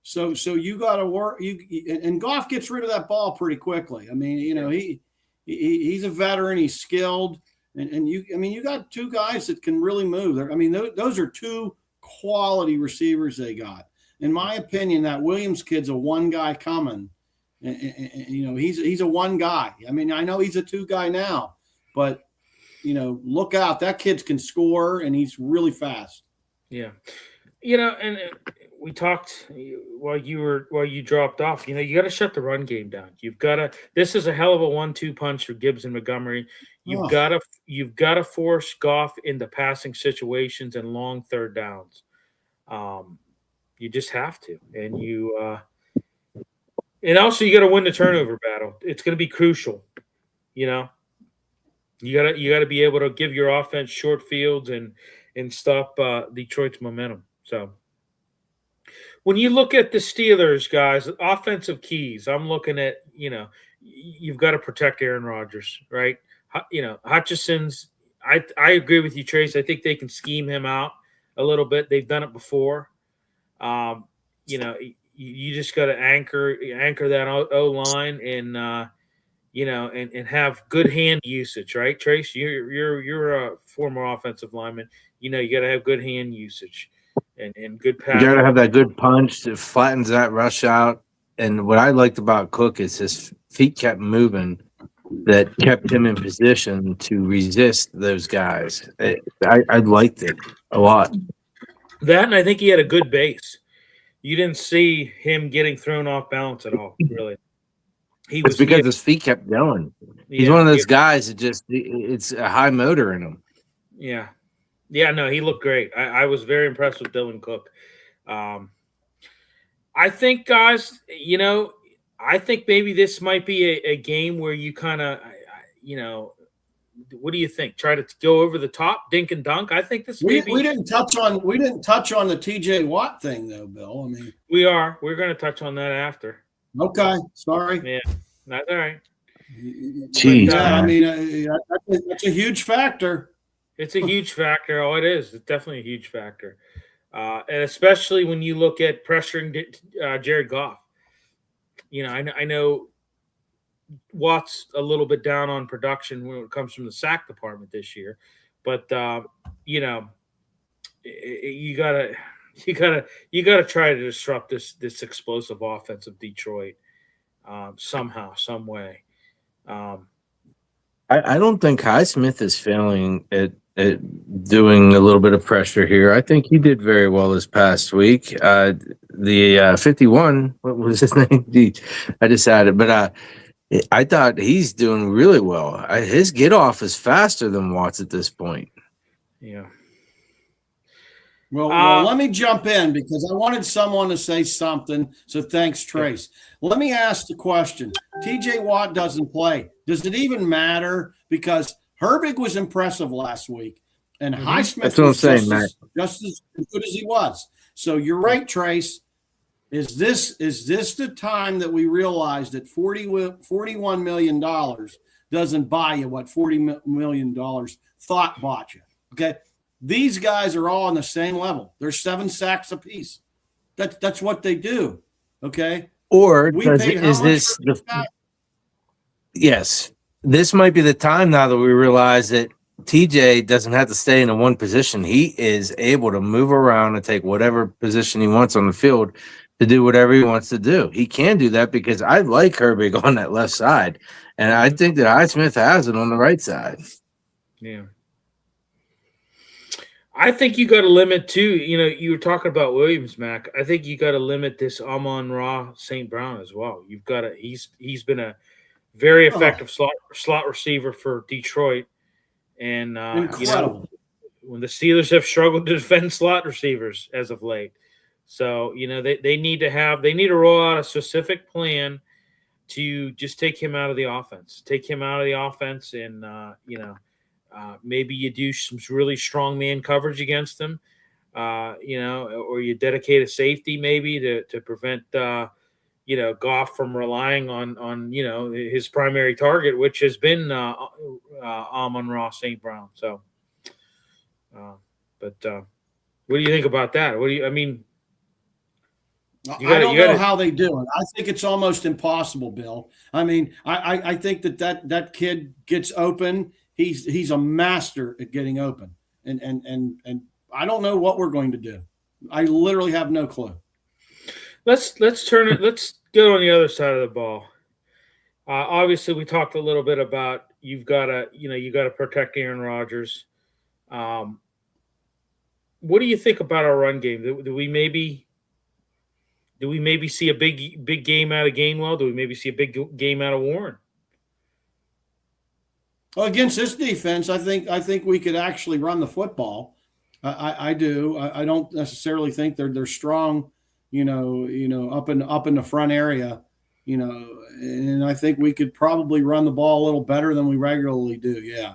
so you got to work. And Goff gets rid of that ball pretty quickly. I mean, he's a veteran. He's skilled, and you got two guys that can really move. I mean, those are two quality receivers they got. In my opinion, that Williams kid's a one guy coming. And he's a one guy. I mean, I know he's a two guy now, but look out. That kid can score, and he's really fast. Yeah. And we talked while you dropped off, you got to shut the run game down. This is a hell of a 1-2 punch for Gibbs and Montgomery. You've got to force Goff into passing situations and long third downs. You just have to. And and also you got to win the turnover battle. It's going to be crucial. You got to be able to give your offense short fields and stop Detroit's momentum. So when you look at the Steelers, guys, offensive keys, I'm looking at, you've got to protect Aaron Rodgers, right? Hutchinson's. I agree with you, Trace. I think they can scheme him out a little bit. They've done it before. You just got to anchor that O line and and have good hand usage, right, Trace? You're a former offensive lineman. You got to have good hand usage and good pass. You got to have that good punch that flattens that rush out. And what I liked about Cook is his feet kept moving, that kept him in position to resist those guys. I liked it a lot. That, and I think he had a good base. You didn't see him getting thrown off balance at all, really. It's because his feet kept going. He's one of those guys that it's a high motor in him. Yeah. Yeah, no, he looked great. I was very impressed with Dylan Cook. I think, guys, I think maybe this might be a game where you kind of, what do you think? Try to go over the top, dink and dunk. I think this. We didn't touch on the T.J. Watt thing though, Bill. I mean, we're going to touch on that after. Okay, sorry. Yeah, that's all right. Jeez, I mean, that's a huge factor. It's a huge factor. Oh, it is. It's definitely a huge factor. And especially when you look at pressuring Jared Goff. I know Watt's a little bit down on production when it comes from the sack department this year, but you gotta try to disrupt this explosive offense of Detroit somehow, some way. I don't think Highsmith is failing at doing a little bit of pressure here. I think he did very well this past week. The 51, what was his name? I just had it, but I thought he's doing really well. His get off is faster than Watts at this point. Yeah. Well, let me jump in because I wanted someone to say something. So thanks, Trace. Let me ask the question. T.J. Watt doesn't play. Does it even matter? Because Herbig was impressive last week, and Highsmith was just as good as he was. So you're right, Trace. Is this the time that we realize that $41 million doesn't buy you what $40 million thought bought you? Okay, these guys are all on the same level. They're 7 sacks apiece. That's what they do. Okay, or is this the? Yes, this might be the time now that we realize that TJ doesn't have to stay in a one position. He is able to move around and take whatever position he wants on the field to do whatever he wants to do. He can do that because I like Herbig on that left side, and I think that Highsmith has it on the right side. Yeah. I think you got to limit too. You were talking about Williams, Mac. I think you got to limit this Amon-Ra St. Brown as well. You've got to. He's been a very effective slot receiver for Detroit, and incredible. When the Steelers have struggled to defend slot receivers as of late, so they need to roll out a specific plan to just take him out of the offense. And maybe you do some really strong man coverage against him, or you dedicate a safety maybe to prevent Goff from relying on his primary target, which has been Amon-Ra St. Brown. So, what do you think about that? I don't know how they do it. I think it's almost impossible, Bill. I mean, I think that kid gets open. He's a master at getting open, and I don't know what we're going to do. I literally have no clue. Let's turn it. Let's go on the other side of the ball. Obviously, we talked a little bit about you got to protect Aaron Rodgers. What do you think about our run game? Do we maybe see a big game out of Gainwell? Do we maybe see a big game out of Warren? Well, against this defense, I think we could actually run the football. I do. I don't necessarily think they're strong. Up in the front area, and I think we could probably run the ball a little better than we regularly do. Yeah,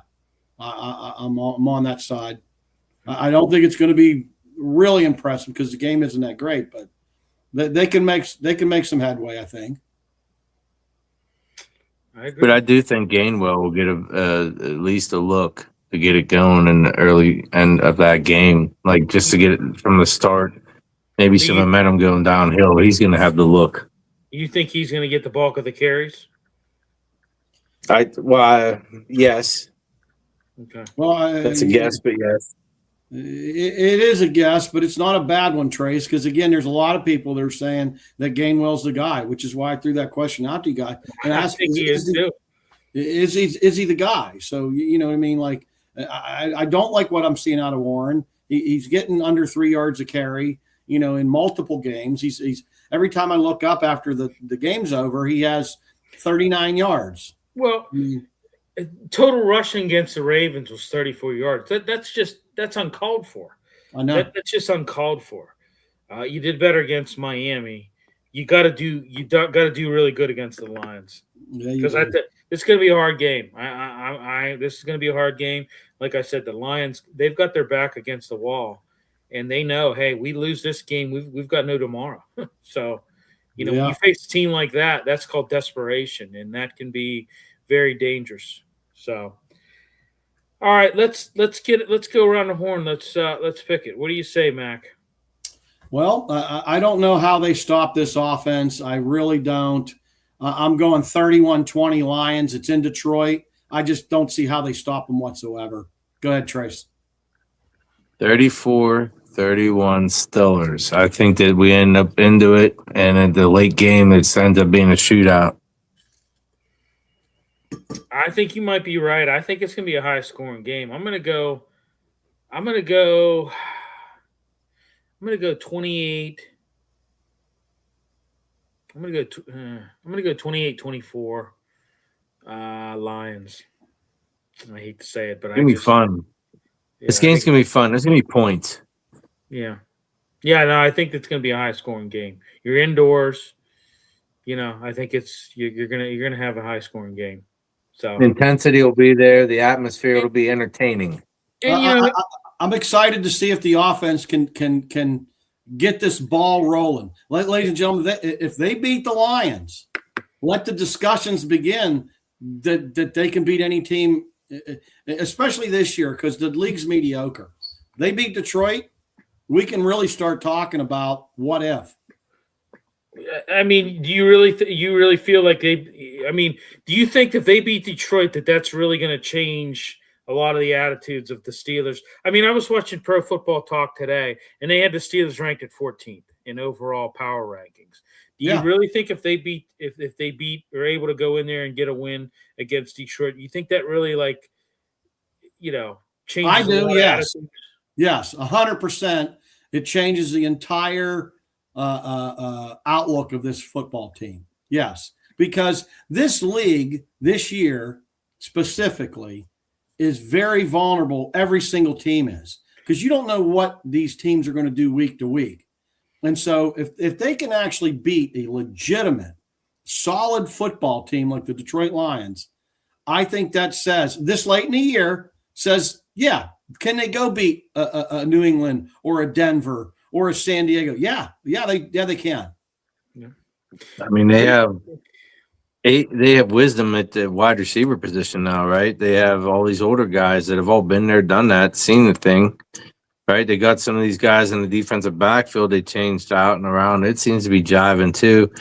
I'm on that side. I don't think it's going to be really impressive because the game isn't that great, but they can make some headway, I think. I agree. But I do think Gainwell will get at least a look to get it going in the early end of that game, like just to get it from the start. Maybe some momentum going downhill. He's going to have the look. You think he's going to get the bulk of the carries? Yes. Okay. Well, That's a guess, but yes. It is a guess, but it's not a bad one, Trace, because, again, there's a lot of people that are saying that Gainwell's the guy, which is why I threw that question out to you guys. And I think he is too. Is he the guy? So, you know what I mean? Like, I don't like what I'm seeing out of Warren. He's getting under 3 yards a carry, you know, in multiple games. He's every time I look up after the game's over, he has 39 yards. Well, total rushing against the Ravens was 34 yards. That's uncalled for. I know. That's just uncalled for. You did better against Miami. You got to do really good against the Lions. Because it's going to be a hard game. This is going to be a hard game. Like I said, the Lions, they've got their back against the wall, and they know, hey, we lose this game, we've got no tomorrow. So, you know, when you face a team like that, that's called desperation, and that can be very dangerous. So, all right, let's go around the horn. Let's pick it. What do you say, Mac? Well, I don't know how they stop this offense. I really don't. I'm going 31-20 Lions. It's in Detroit. I just don't see how they stop them whatsoever. Go ahead, Trace. 34-31 Steelers. I think that we end up into it, and in the late game, it ends up being a shootout. I think you might be right. I think it's going to be a high-scoring game. I'm going to go 28. I'm going to go 28-24 Lions. I hate to say it, but it's going to be fun. Yeah, this game's going to be fun. There's going to be points. Yeah. Yeah, no, I think it's going to be a high-scoring game. You're indoors. You know, I think you're going to have a high-scoring game. So the intensity will be there. The atmosphere will be entertaining. And I'm excited to see if the offense can get this ball rolling. Ladies and gentlemen, if they beat the Lions, let the discussions begin that they can beat any team, especially this year, because the league's mediocre. They beat Detroit, we can really start talking about what if. I mean, do you really feel like do you think if they beat Detroit that's really going to change a lot of the attitudes of the Steelers? I mean, I was watching Pro Football Talk today, and they had the Steelers ranked at 14th in overall power rankings. Do you really think if they beat are able to go in there and get a win against Detroit, you think that really changes? I do, yes. Yes, 100%. It changes the entire outlook of this football team. Yes, because this league this year specifically is very vulnerable. Every single team is, because you don't know what these teams are going to do week to week. And so if they can actually beat a legitimate, solid football team like the Detroit Lions, I think that says this late in the year says, yeah, can they go beat a New England or a Denver or a San Diego? Yeah, they can. Yeah. I mean, they have wisdom at the wide receiver position now, right? They have all these older guys that have all been there, done that, seen the thing, right? They got some of these guys in the defensive backfield. They changed out and around. It seems to be jiving too.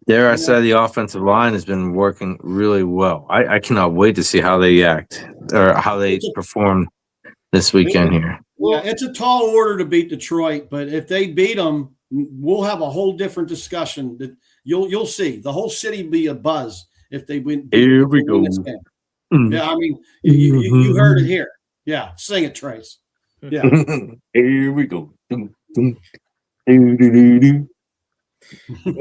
Dare I say the offensive line has been working really well. I cannot wait to see how they act or how they perform this weekend here. Yeah, it's a tall order to beat Detroit, but if they beat them, we'll have a whole different discussion. That you'll see the whole city be a buzz if they win. Here we go. Yeah, I mean, you heard it here. Yeah, sing it, Trace. Yeah. Here we go. Well,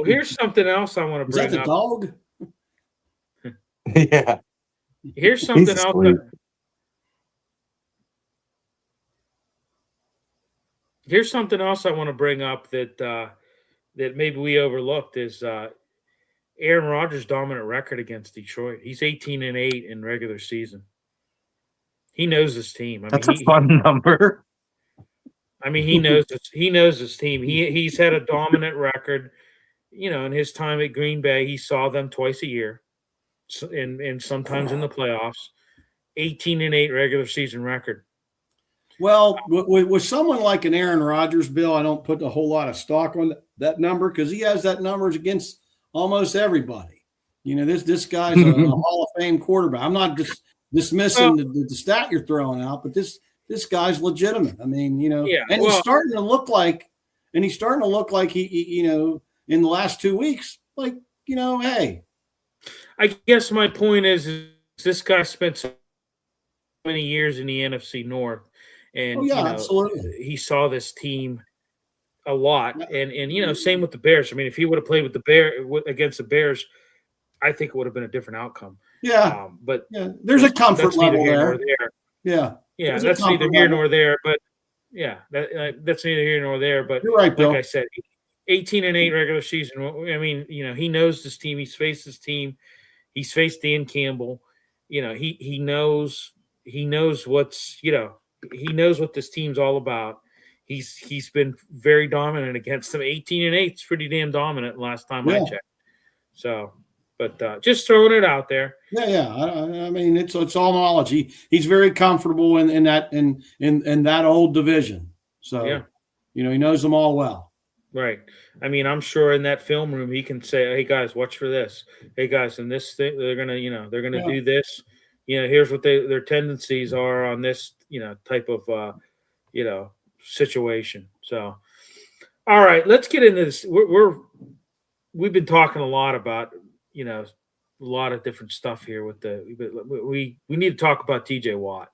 here's something else I want to bring up. Is that the dog? Yeah. Here's something else. Here's something else I want to bring up that maybe we overlooked is Aaron Rodgers' dominant record against Detroit. He's 18-8 in regular season. He knows his team. That's a fun number. I mean, he knows his team. He's had a dominant record. You know, in his time at Green Bay, he saw them twice a year. and sometimes in the playoffs. 18-8 regular season record. Well, with someone like an Aaron Rodgers, Bill, I don't put a whole lot of stock on that number because he has that numbers against almost everybody. This guy's a Hall of Fame quarterback. I'm not dismissing the stat you're throwing out, but this guy's legitimate. I mean, and he's starting to look like he in the last 2 weeks, like, hey. I guess my point is this guy spent so many years in the NFC North, and absolutely, he saw this team a lot, and same with the Bears. I mean, if he would have played with against the Bears, I think it would have been a different outcome. Yeah, but there's a comfort level there. Yeah, that's neither here nor there. But that's neither here nor there. But you're right, Bill. Like I said, 18-8 regular season. I mean, he knows this team. He's faced this team. He's faced Dan Campbell. He knows what's he knows what this team's all about. He's been very dominant against them. 18-8 is pretty damn dominant last time I checked. So, but just throwing it out there. Yeah. I mean, it's all knowledge. He's very comfortable in that old division. So he knows them all well. Right. I mean, I'm sure in that film room he can say, "Hey guys, watch for this. Hey guys, in this thing, they're gonna do this. Here's what their tendencies are on this, type of situation." So, all right, let's get into this. We've been talking a lot about a lot of different stuff here we need to talk about TJ Watt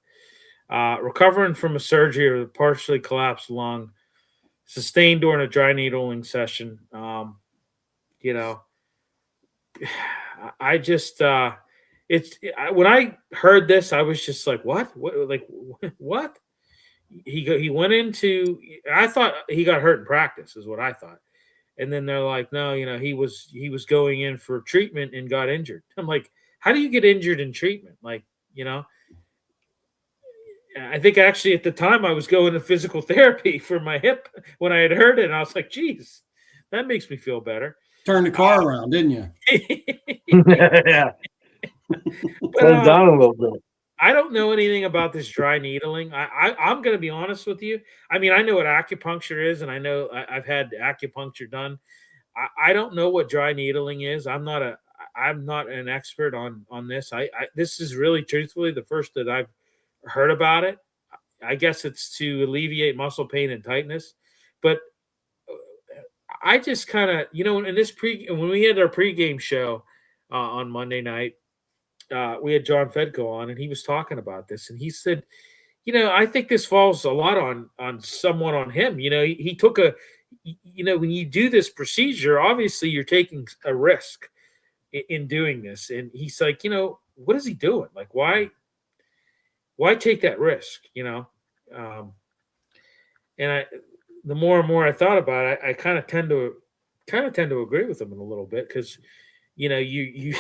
recovering from a surgery or a partially collapsed lung sustained during a dry needling session. I just when I heard this, I was just like, what? What? He went into. I thought he got hurt in practice, is what I thought, and then they're like, no, he was going in for treatment and got injured. I'm like, how do you get injured in treatment? I think actually at the time I was going to physical therapy for my hip when I had heard it, and I was like, geez, that makes me feel better. Turned the car around, didn't you? Yeah. But, down a little bit. I don't know anything about this dry needling. I'm going to be honest with you. I mean, I know what acupuncture is, and I know I've had acupuncture done. I don't know what dry needling is. I'm not an expert on this. This is really truthfully the first that I've heard about it. I guess it's to alleviate muscle pain and tightness, but I just kind of, in this when we had our pregame show on Monday night, we had John Fedko on, and he was talking about this, and he said, I think this falls a lot on somewhat on him. He took when you do this procedure, obviously you're taking a risk in doing this, and he's like, what is he doing? Like, why take that risk? And the more and more I thought about it, I kind of tend to agree with him in a little bit because, you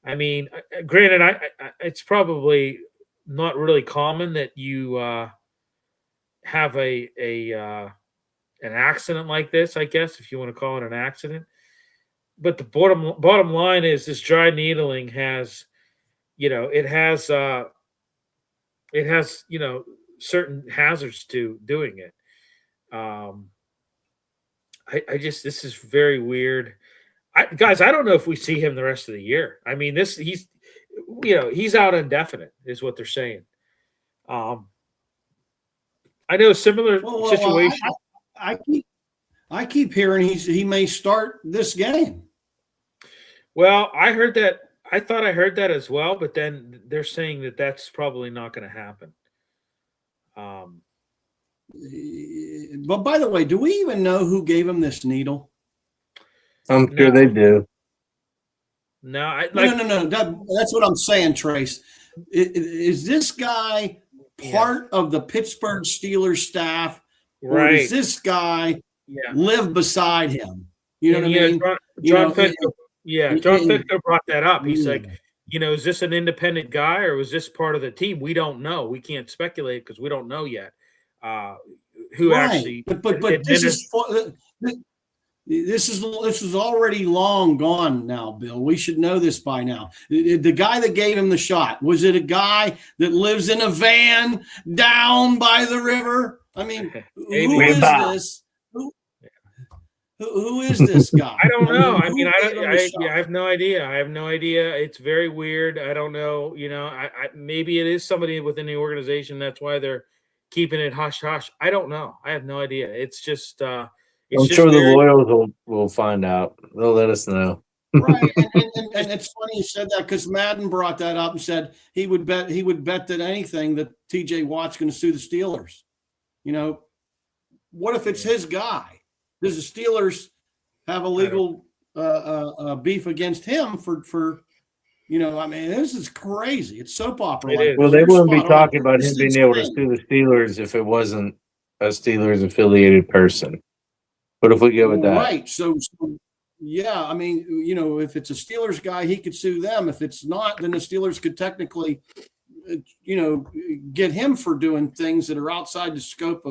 I mean, granted, it's probably not really common that you have an accident like this, I guess, if you want to call it an accident. But the bottom line is this dry needling has, it has certain hazards to doing it. This is very weird. Guys, I don't know if we see him the rest of the year. I mean, he's out indefinite is what they're saying. I know a similar situation. I keep hearing he may start this game. Well, I heard that. I thought I heard that as well, but then they're saying that that's probably not going to happen. But by the way, do we even know who gave him this needle? I'm sure they do. No. No. That's what I'm saying, Trace. Is this guy part of the Pittsburgh Steelers staff, or does this guy live beside him? You know what I mean? John Fedko brought that up. He's like, is this an independent guy or was this part of the team? We don't know. We can't speculate because we don't know yet who actually. But this is This is already long gone now, Bill. We should know this by now. The guy that gave him the shot, was it a guy that lives in a van down by the river? I mean, who is this? Who is this guy? I don't know. I mean, I have no idea. I have no idea. It's very weird. I don't know. Maybe it is somebody within the organization. That's why they're keeping it hush hush. I don't know. I have no idea. It's just. I'm sure the Loyals will find out. They'll let us know. Right, and it's funny you said that because Madden brought that up and said he would bet that anything that T.J. Watt's going to sue the Steelers. What if it's his guy? Does the Steelers have a legal beef against him for? I mean, this is crazy. It's soap opera. Well, they wouldn't be talking about him being able to sue the Steelers if it wasn't a Steelers affiliated person. But if we go with that, right? So yeah, I mean, if it's a Steelers guy, he could sue them. If it's not, then the Steelers could technically, get him for doing things that are outside the scope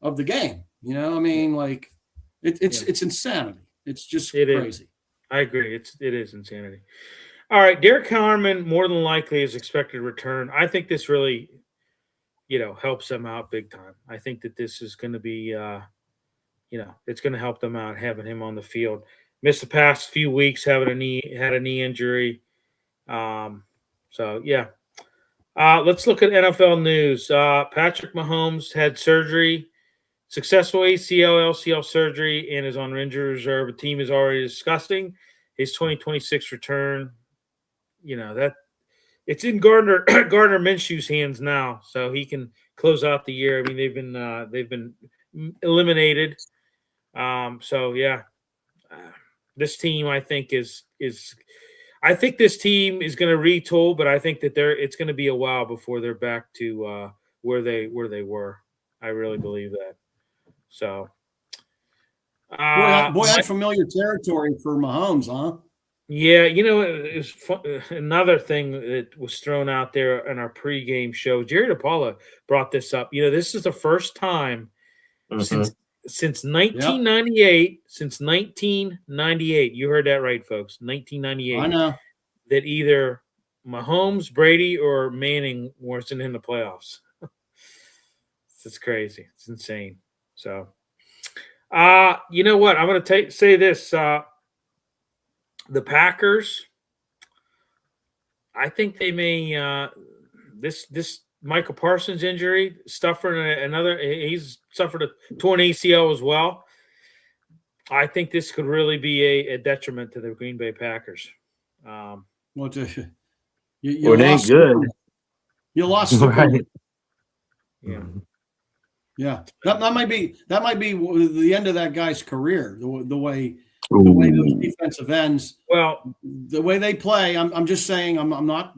of the game. I mean, like it's insanity. It's just crazy. I agree. It is insanity. All right, Derek Harmon more than likely is expected to return. I think this really, helps them out big time. I think that this is going to be. It's going to help them out having him on the field. Missed the past few weeks, had a knee injury. So yeah. Let's look at NFL news. Patrick Mahomes had surgery, successful ACL, LCL surgery, and is on injury reserve. The team is already discussing his 2026 return. That it's in Gardner Minshew's hands now, so he can close out the year. I mean, they've been eliminated. So yeah, this team I think is I think this team is going to retool, but I think that it's going to be a while before they're back to where they were. I really believe that. So, boy, that's familiar territory for Mahomes, huh? Yeah, it was another thing that was thrown out there in our pregame show. Jerry DePaula brought this up. This is the first time since 1998, Yep. Since 1998, you heard that right, folks. 1998. I know that either Mahomes, Brady, or Manning wasn't in the playoffs. It's crazy. It's insane. So, you know what? I'm going to say this. The Packers, I think they may this Michael Parsons injury, he's suffered a torn ACL as well. I think this could really be a detriment to the Green Bay Packers. You ain't good. You lost right. Yeah. Yeah. That might be the end of that guy's career, the way those defensive ends, the way they play. I'm just saying, I'm not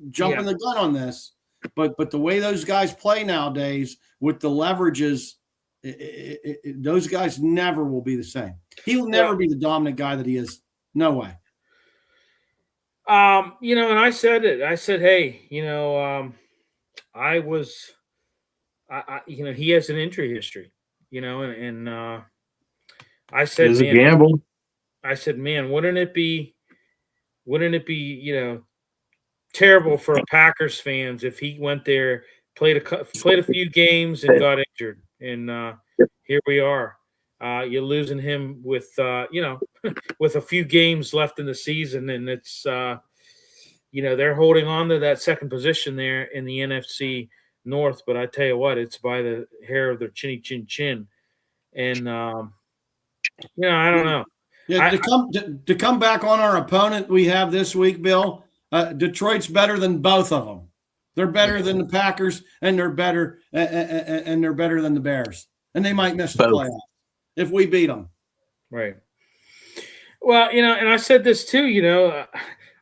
jumping the gun on this, but the way those guys play nowadays with the leverages, those guys never will be the same. He will never be the dominant guy that he is. No way. And I said it. I said, hey, he has an injury history, and I said, it's a gamble. I said, man, wouldn't it be, terrible for Packers fans if he went there, played a few games and got injured, and here we are. You're losing him with with a few games left in the season, and it's they're holding on to that second position there in the NFC North. But I tell you what, it's by the hair of their chinny chin chin, and I don't know. Yeah, to come back on our opponent we have this week, Bill. Detroit's better than both of them. They're better than the Packers, and they're better than the Bears, and they might miss the playoffs if we beat them. Right. Well, and I said this too.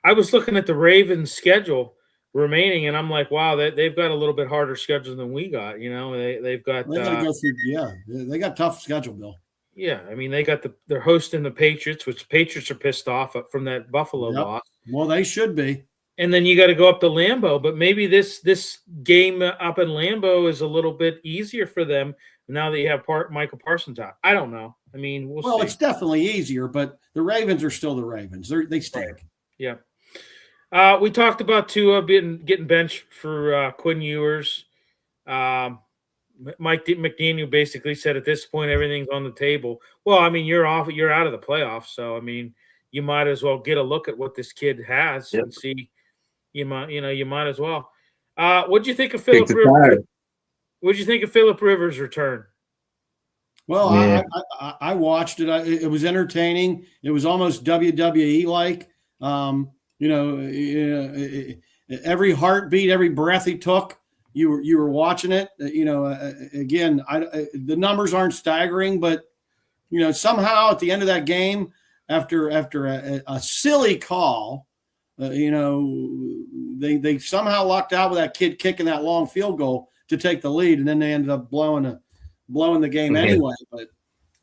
I was looking at the Ravens' schedule remaining, and I'm like, wow, they've got a little bit harder schedule than we got. They've got. They got to go through. They got a tough schedule, Bill. Yeah, I mean, they're hosting the Patriots, which the Patriots are pissed off from that Buffalo loss. Well, they should be. And then you got to go up to Lambeau, but maybe this game up in Lambeau is a little bit easier for them now that you have Michael Parsons out. I don't know. I mean, Well, see. it's definitely easier, but the Ravens are still the Ravens. They stink. Right. Yeah. We talked about Tua getting benched for Quinn Ewers. Mike McDaniel basically said at this point everything's on the table. Well, I mean, you're out of the playoffs, so I mean, you might as well get a look at what this kid has and see. You might as well. What do you think of Philip Rivers? What did you think of Philip Rivers' return? Well, yeah. I watched it. It was entertaining. It was almost WWE like. Every heartbeat, every breath he took, you were watching it. Again, the numbers aren't staggering, but somehow at the end of that game, after a silly call, they somehow lucked out with that kid kicking that long field goal to take the lead, and then they ended up blowing the game anyway. But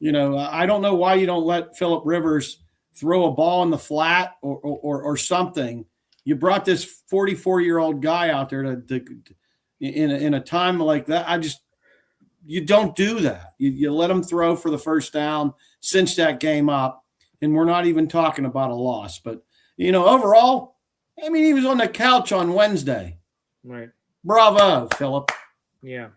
I don't know why you don't let Philip Rivers throw a ball in the flat or something. You brought this 44-year-old guy out there to in a time like that. You don't do that. You let him throw for the first down, cinch that game up, and we're not even talking about a loss. But overall, I mean, he was on the couch on Wednesday. Right. Bravo, Philip. Yeah.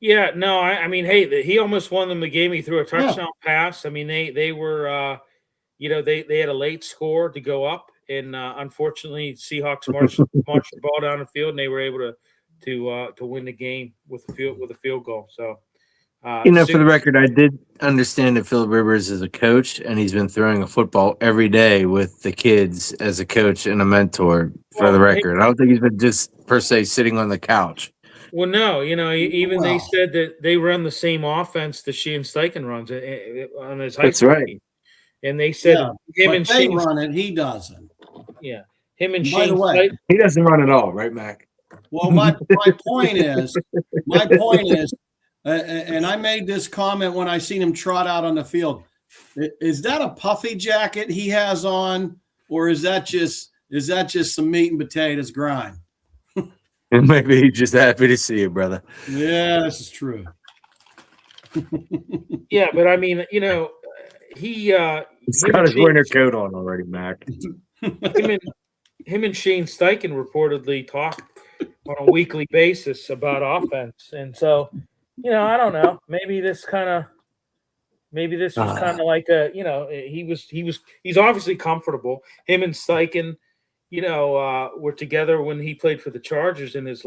Yeah, no, I mean, hey, he almost won them the game. He threw a touchdown pass. I mean, they were, they had a late score to go up, and unfortunately, Seahawks marched the ball down the field, and they were able to win the game with a field goal. So, for the record, I did understand that Philip Rivers is a coach, and he's been throwing a football every day with the kids as a coach and a mentor. For the record, I don't think he's been just per se sitting on the couch. Well, no, they said that they run the same offense that Shane Steichen runs on his high school team. And they said him and Shane run it, he doesn't. Yeah, him and By Shane. the way, he doesn't run at all, right, Mac? Well, my point is, and I made this comment when I seen him trot out on the field. Is that a puffy jacket he has on, or is that just some meat and potatoes grind? And maybe he's just happy to see you, brother. Yeah, this is true. Yeah, but I mean, he's got his winter coat on already, Mac. Him and Shane Steichen reportedly talk on a weekly basis about offense, and so I don't know. Maybe this was kind of like he's obviously comfortable. Him and Steichen, were together when he played for the Chargers in his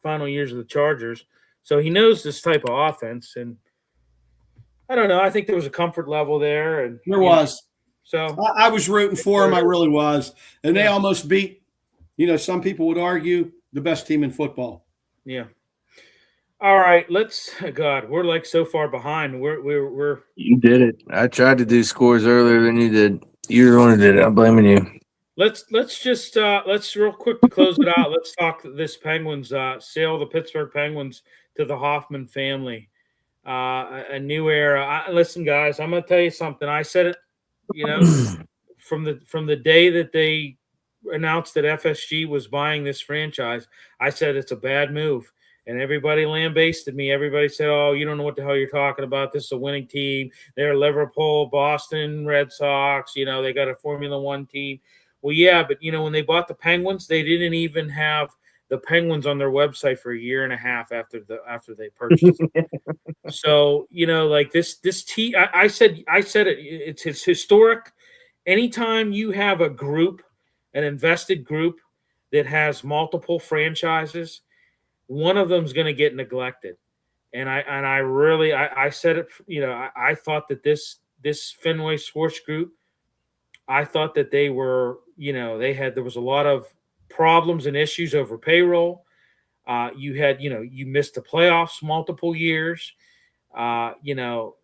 final years of the Chargers. So he knows this type of offense. And I don't know. I think there was a comfort level there. And there was. So I was rooting for him. I really was. And they almost beat, some people would argue, the best team in football. Yeah. All right. We're like so far behind. We're You did it. I tried to do scores earlier than you did. You're the one who did it. I'm blaming you. Let's real quick to close it out. Let's talk this Penguins sale the Pittsburgh Penguins to the Hoffman family. A new era. Listen, guys, I'm going to tell you something. I said it, from the day that they announced that FSG was buying this franchise, I said it's a bad move. And everybody lambasted me. Everybody said, "Oh, you don't know what the hell you're talking about. This is a winning team. They're Liverpool, Boston Red Sox. They got a Formula One team." Well, yeah, but when they bought the Penguins, they didn't even have the Penguins on their website for a year and a half after they purchased it. So like this team, I said it. It's historic. Anytime you have a group, an invested group that has multiple franchises, one of them is going to get neglected. And I said it. I thought that this Fenway Sports Group, I thought that they were, there was a lot of problems and issues over payroll. You you missed the playoffs multiple years. I don't know.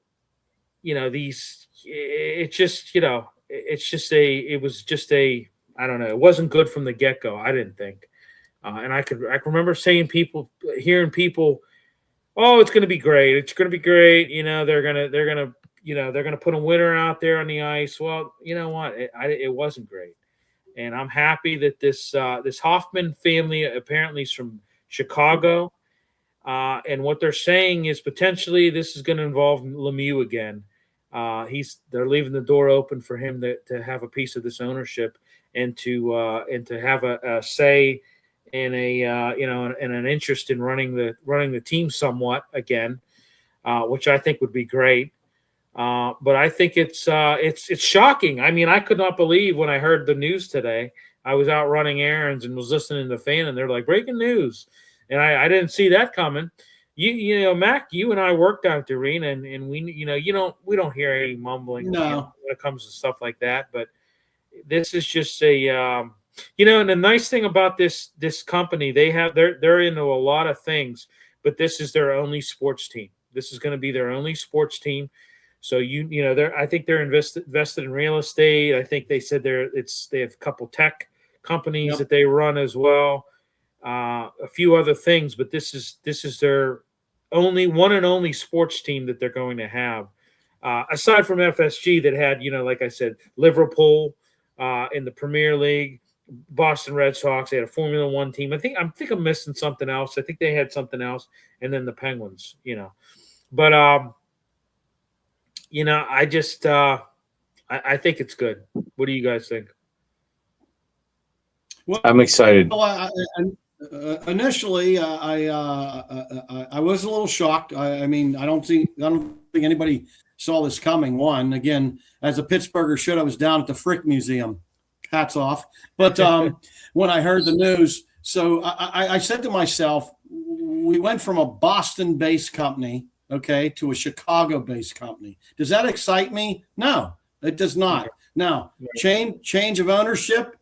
It wasn't good from the get-go. I didn't think. And I can remember hearing people, "Oh, it's going to be great. It's going to be great. They're going to put a winner out there on the ice." Well, you know what? It wasn't great. And I'm happy that this Hoffman family apparently is from Chicago. And what they're saying is potentially this is going to involve Lemieux again. They're leaving the door open for him to have a piece of this ownership and to have a say and and an interest in running the team somewhat again, which I think would be great. But I think it's shocking. I mean, I could not believe when I heard the news today. I was out running errands and was listening to the fan, and they're like, breaking news. And I didn't see that coming. You know, Mac, you and I worked out at the arena, and we, we don't hear any mumbling when it comes to stuff like that. But this is just and the nice thing about this company, they're into a lot of things, but this is their only sports team. This is going to be their only sports team. So I think they're invested in real estate. I think they said they have a couple tech companies that they run as well, a few other things. But this is their only one and only sports team that they're going to have, aside from FSG that had like I said, Liverpool in the Premier League, Boston Red Sox. They had a Formula One team. I think I'm missing something else. I think they had something else, and then the Penguins. But I just I think it's good. What do you guys think? Well, I'm excited. Well, initially, I was a little shocked. I mean, I don't think anybody saw this coming. One, again, as a Pittsburgher should, I was down at the Frick Museum. Hats off. But when I heard the news, so I said to myself, we went from a Boston-based company, okay, to a Chicago-based company. Does that excite me? No, it does not. Now, change of ownership.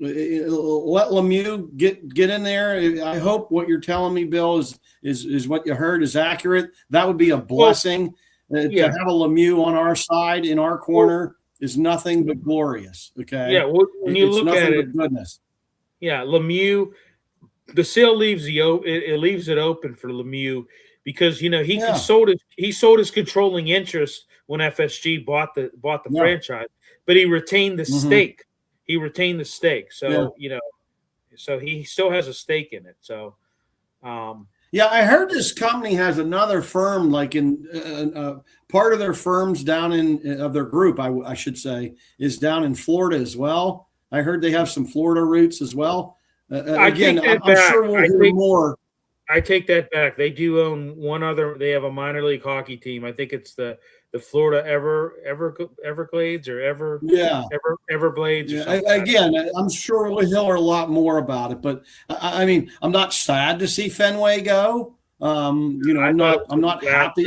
Let Lemieux get in there. I hope what you're telling me, Bill, is what you heard is accurate. That would be a blessing. To have a Lemieux on our side, in our corner, is nothing but glorious. Okay. Yeah. When you look at it, goodness. Yeah, Lemieux. The sale leaves it open for Lemieux because he sold his controlling interest when FSG bought the franchise, but he retained the stake. He retained the stake, so so he still has a stake in it. So, I heard this company has another firm, like in part of their firms down of their group, I should say, is down in Florida as well. I heard they have some Florida roots as well. I'm sure we'll hear more. I take that back. They do own one other. They have a minor league hockey team. I think it's the Florida Everglades or Everblades. Yeah. Again, I'm sure we'll hear a lot more about it. But I mean, I'm not sad to see Fenway go. I'm not happy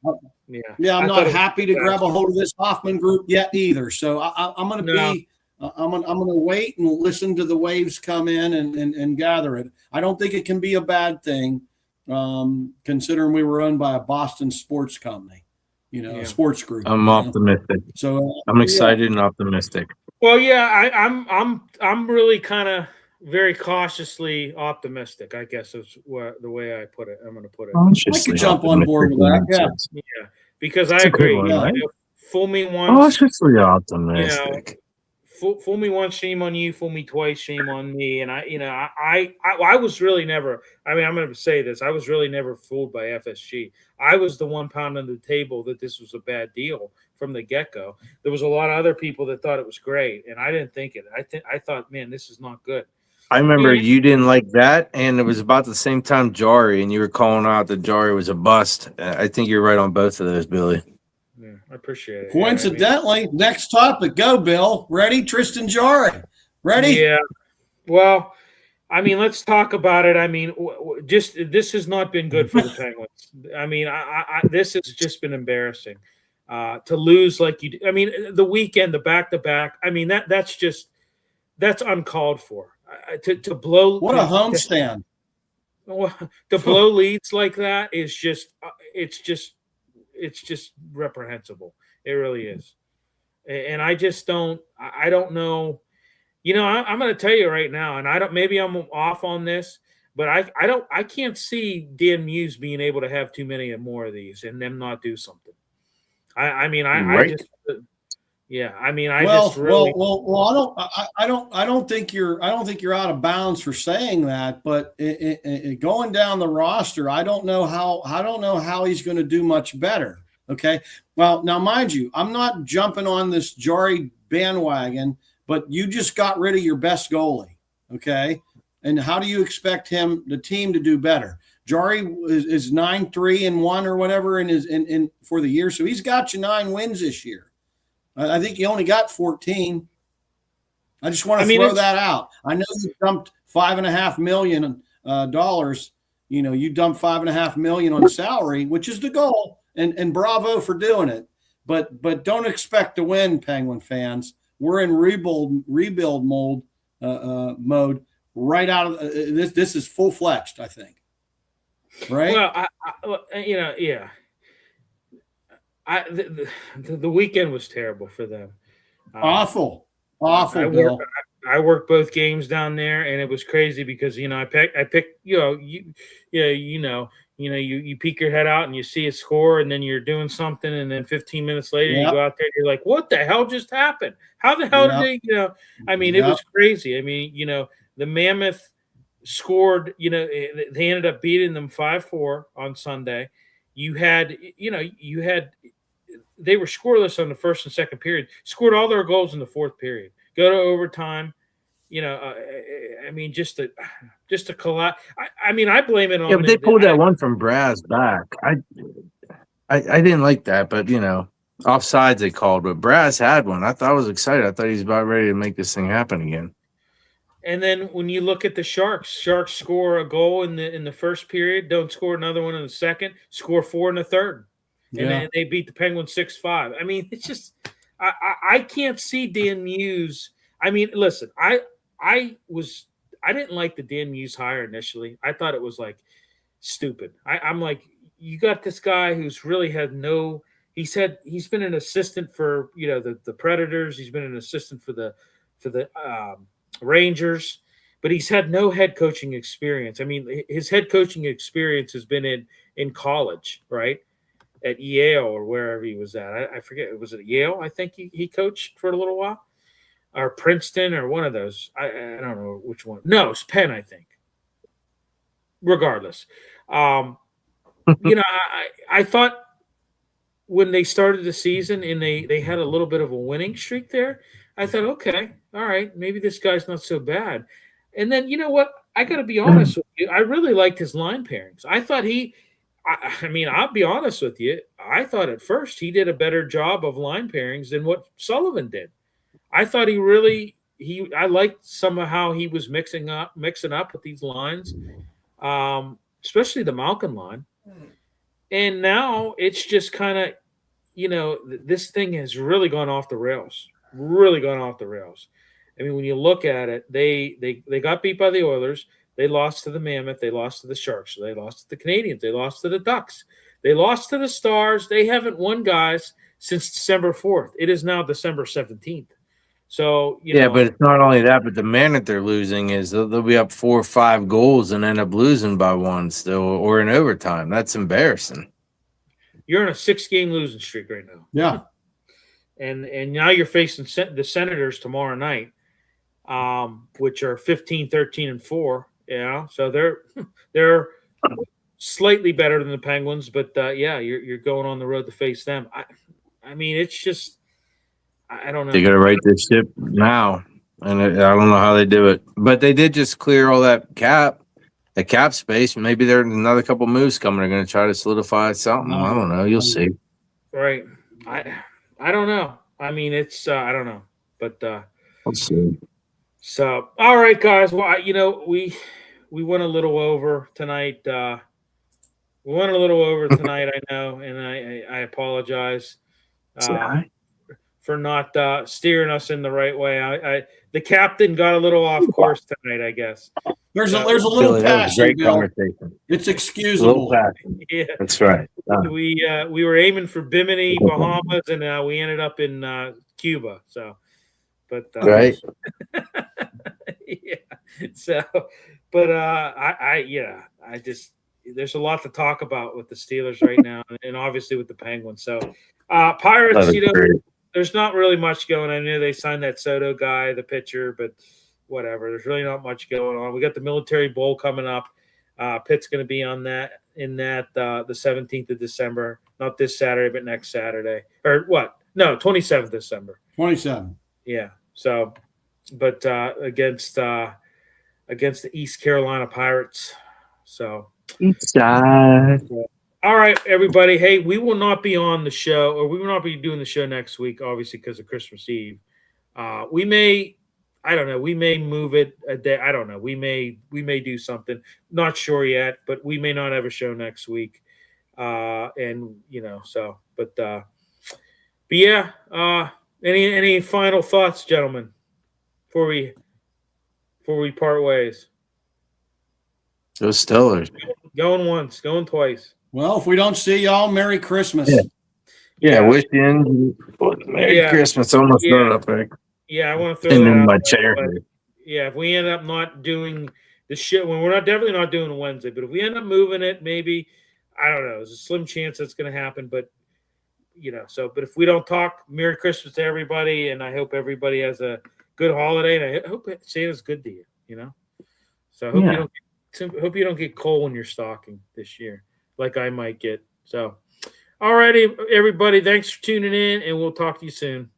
I'm not happy to grab a hold of this Hoffman group yet either. So I'm going to be. I'm going to wait and listen to the waves come in and gather it. I don't think it can be a bad thing, considering we were owned by a Boston sports company, a sports group. I'm optimistic. So I'm excited and optimistic. Well, I'm really kind of very cautiously optimistic, I guess is the way I put it. I'm going to put it. I could jump on board with that. Yeah, because I agree. Right? Fool me once. Cautiously optimistic. Fool me once, shame on you. Fool me twice, shame on me. And I was really never. I mean, I'm going to say this. I was really never fooled by FSG. I was the one pounding the table that this was a bad deal from the get-go. There was a lot of other people that thought it was great, and I didn't think it. I thought, man, this is not good. I remember you didn't like that, and it was about the same time Jari, and you were calling out that Jari was a bust. I think you're right on both of those, Billy. Yeah, I appreciate it. Coincidentally, next topic. Go, Bill. Ready? Tristan Jari. Ready? Yeah. Well, I mean, let's talk about it. I mean, this has not been good for the Penguins. I mean, this has just been embarrassing to lose like you. I mean, the weekend, the back-to-back. I mean, that's uncalled for. To blow what a homestand. To blow leads like that is just it's just reprehensible. It really is. And I don't know. I'm going to tell you right now, and maybe I'm off on this, but I can't see Dan Muse being able to have too many more of these and them not do something. Yeah. I mean, I just really. I don't think you're out of bounds for saying that. But going down the roster, I don't know how he's going to do much better. Okay. Well, now mind you, I'm not jumping on this Jari bandwagon, but you just got rid of your best goalie. Okay. And how do you expect the team to do better? Jari is 9-3-1 or whatever in for the year. So he's got you 9 wins this year. I think you only got 14. I just want to throw that out. I know you dumped $5.5 million dollars. You know, you dumped $5.5 million on salary, which is the goal, and bravo for doing it. But don't expect to win, Penguin fans. We're in rebuild mode right out of this. This is full fledged, I think. Right? Well, yeah. The weekend was terrible for them. Awful, Bill. I worked both games down there, and it was crazy because I picked you peek your head out and you see a score, and then you're doing something, and then 15 minutes later you go out there and you're like, what the hell just happened? How the hell did they? I mean, it was crazy. I mean, the Mammoth scored. They ended up beating them 5-4 on Sunday. They were scoreless on the first and second period, scored all their goals in the fourth period, go to overtime. I mean, just a collapse. I mean, I blame it on. Yeah, but they pulled that one from Braz back. I didn't like that, but offsides they called. But Braz had one. I was excited. I thought he was about ready to make this thing happen again. And then when you look at the Sharks score a goal in the first period, don't score another one in the second, score 4 in the third. And then they beat the Penguins 6-5. I mean, it's just I can't see Dan Muse. I mean, listen, I didn't like the Dan Muse hire initially. I thought it was like stupid. I'm like, you got this guy who's really had no. He's been an assistant for the Predators. He's been an assistant for the Rangers, but he's had no head coaching experience. I mean, his head coaching experience has been in college, right? At Yale or wherever he was at. I forget. Was it Yale? I think he coached for a little while, or Princeton, or one of those. I don't know which one. No, it's Penn, I think. Regardless, I thought when they started the season and they had a little bit of a winning streak there, I thought, okay, all right, maybe this guy's not so bad. And then you know what? I got to be honest with you. I really liked his line pairings. I thought I mean, I'll be honest with you. I thought at first he did a better job of line pairings than what Sullivan did. I thought I liked some of how he was mixing up with these lines, especially the Malkin line. And now it's just kind of, this thing has really gone off the rails. Really gone off the rails. I mean, when you look at it, they got beat by the Oilers. They lost to the Mammoth. They lost to the Sharks. They lost to the Canadians. They lost to the Ducks. They lost to the Stars. They haven't won, guys, since December 4th. It is now December 17th. So, but it's not only that, but the Mammoth they're losing is they'll be up 4 or 5 goals and end up losing by 1 still, or in overtime. That's embarrassing. You're on a 6-game losing streak right now. Yeah. And now you're facing the Senators tomorrow night, which are 15-13-4. So they're slightly better than the Penguins, but you're going on the road to face them. I mean, it's just I don't know. They got to right this ship now, and I don't know how they do it, but they did just clear all that cap space. Maybe there's another couple moves coming. They're going to try to solidify something. I don't know. You'll see. Right. I don't know. I mean, it's I don't know, but let's see. So, all right, guys. Well, we went a little over tonight. I know, and I apologize for not steering us in the right way. The captain got a little off course tonight, I guess. There's a little passion, Bill. It's excusable. Yeah, that's right. We were aiming for Bimini, Bahamas, and we ended up in Cuba. So, but right. Yeah. So, but I just there's a lot to talk about with the Steelers right now, and obviously with the Penguins. So, Pirates, there's not really much going on. I know they signed that Soto guy, the pitcher, but whatever. There's really not much going on. We got the Military Bowl coming up. Pitt's going to be on that the 17th of December, not this Saturday, but next Saturday. Or what? No, 27th December. 27. Yeah. So, but against the East Carolina Pirates. So. Inside. All right, everybody. Hey, we will not be on the show, or we will not be doing the show next week, obviously, because of Christmas Eve. We may, I don't know, we may move it a day. I don't know. We may do something. Not sure yet, but we may not have a show next week. And so, but yeah. Any final thoughts, gentlemen, before we part ways? Those Steelers. Going once, going twice. Well, if we don't see y'all, Merry Christmas. Yeah, wish you Merry Christmas. Almost thrown up there. Yeah, I want to throw that in out my there, chair. Yeah, if we end up not doing the show, when we're definitely not doing Wednesday, but if we end up moving it, maybe, I don't know, there's a slim chance that's going to happen, but but if we don't talk, Merry Christmas to everybody, and I hope everybody has a good holiday, and I hope Santa's good to you, So I hope you don't get coal in your stocking this year, like I might get. So, all righty, everybody, thanks for tuning in, and we'll talk to you soon.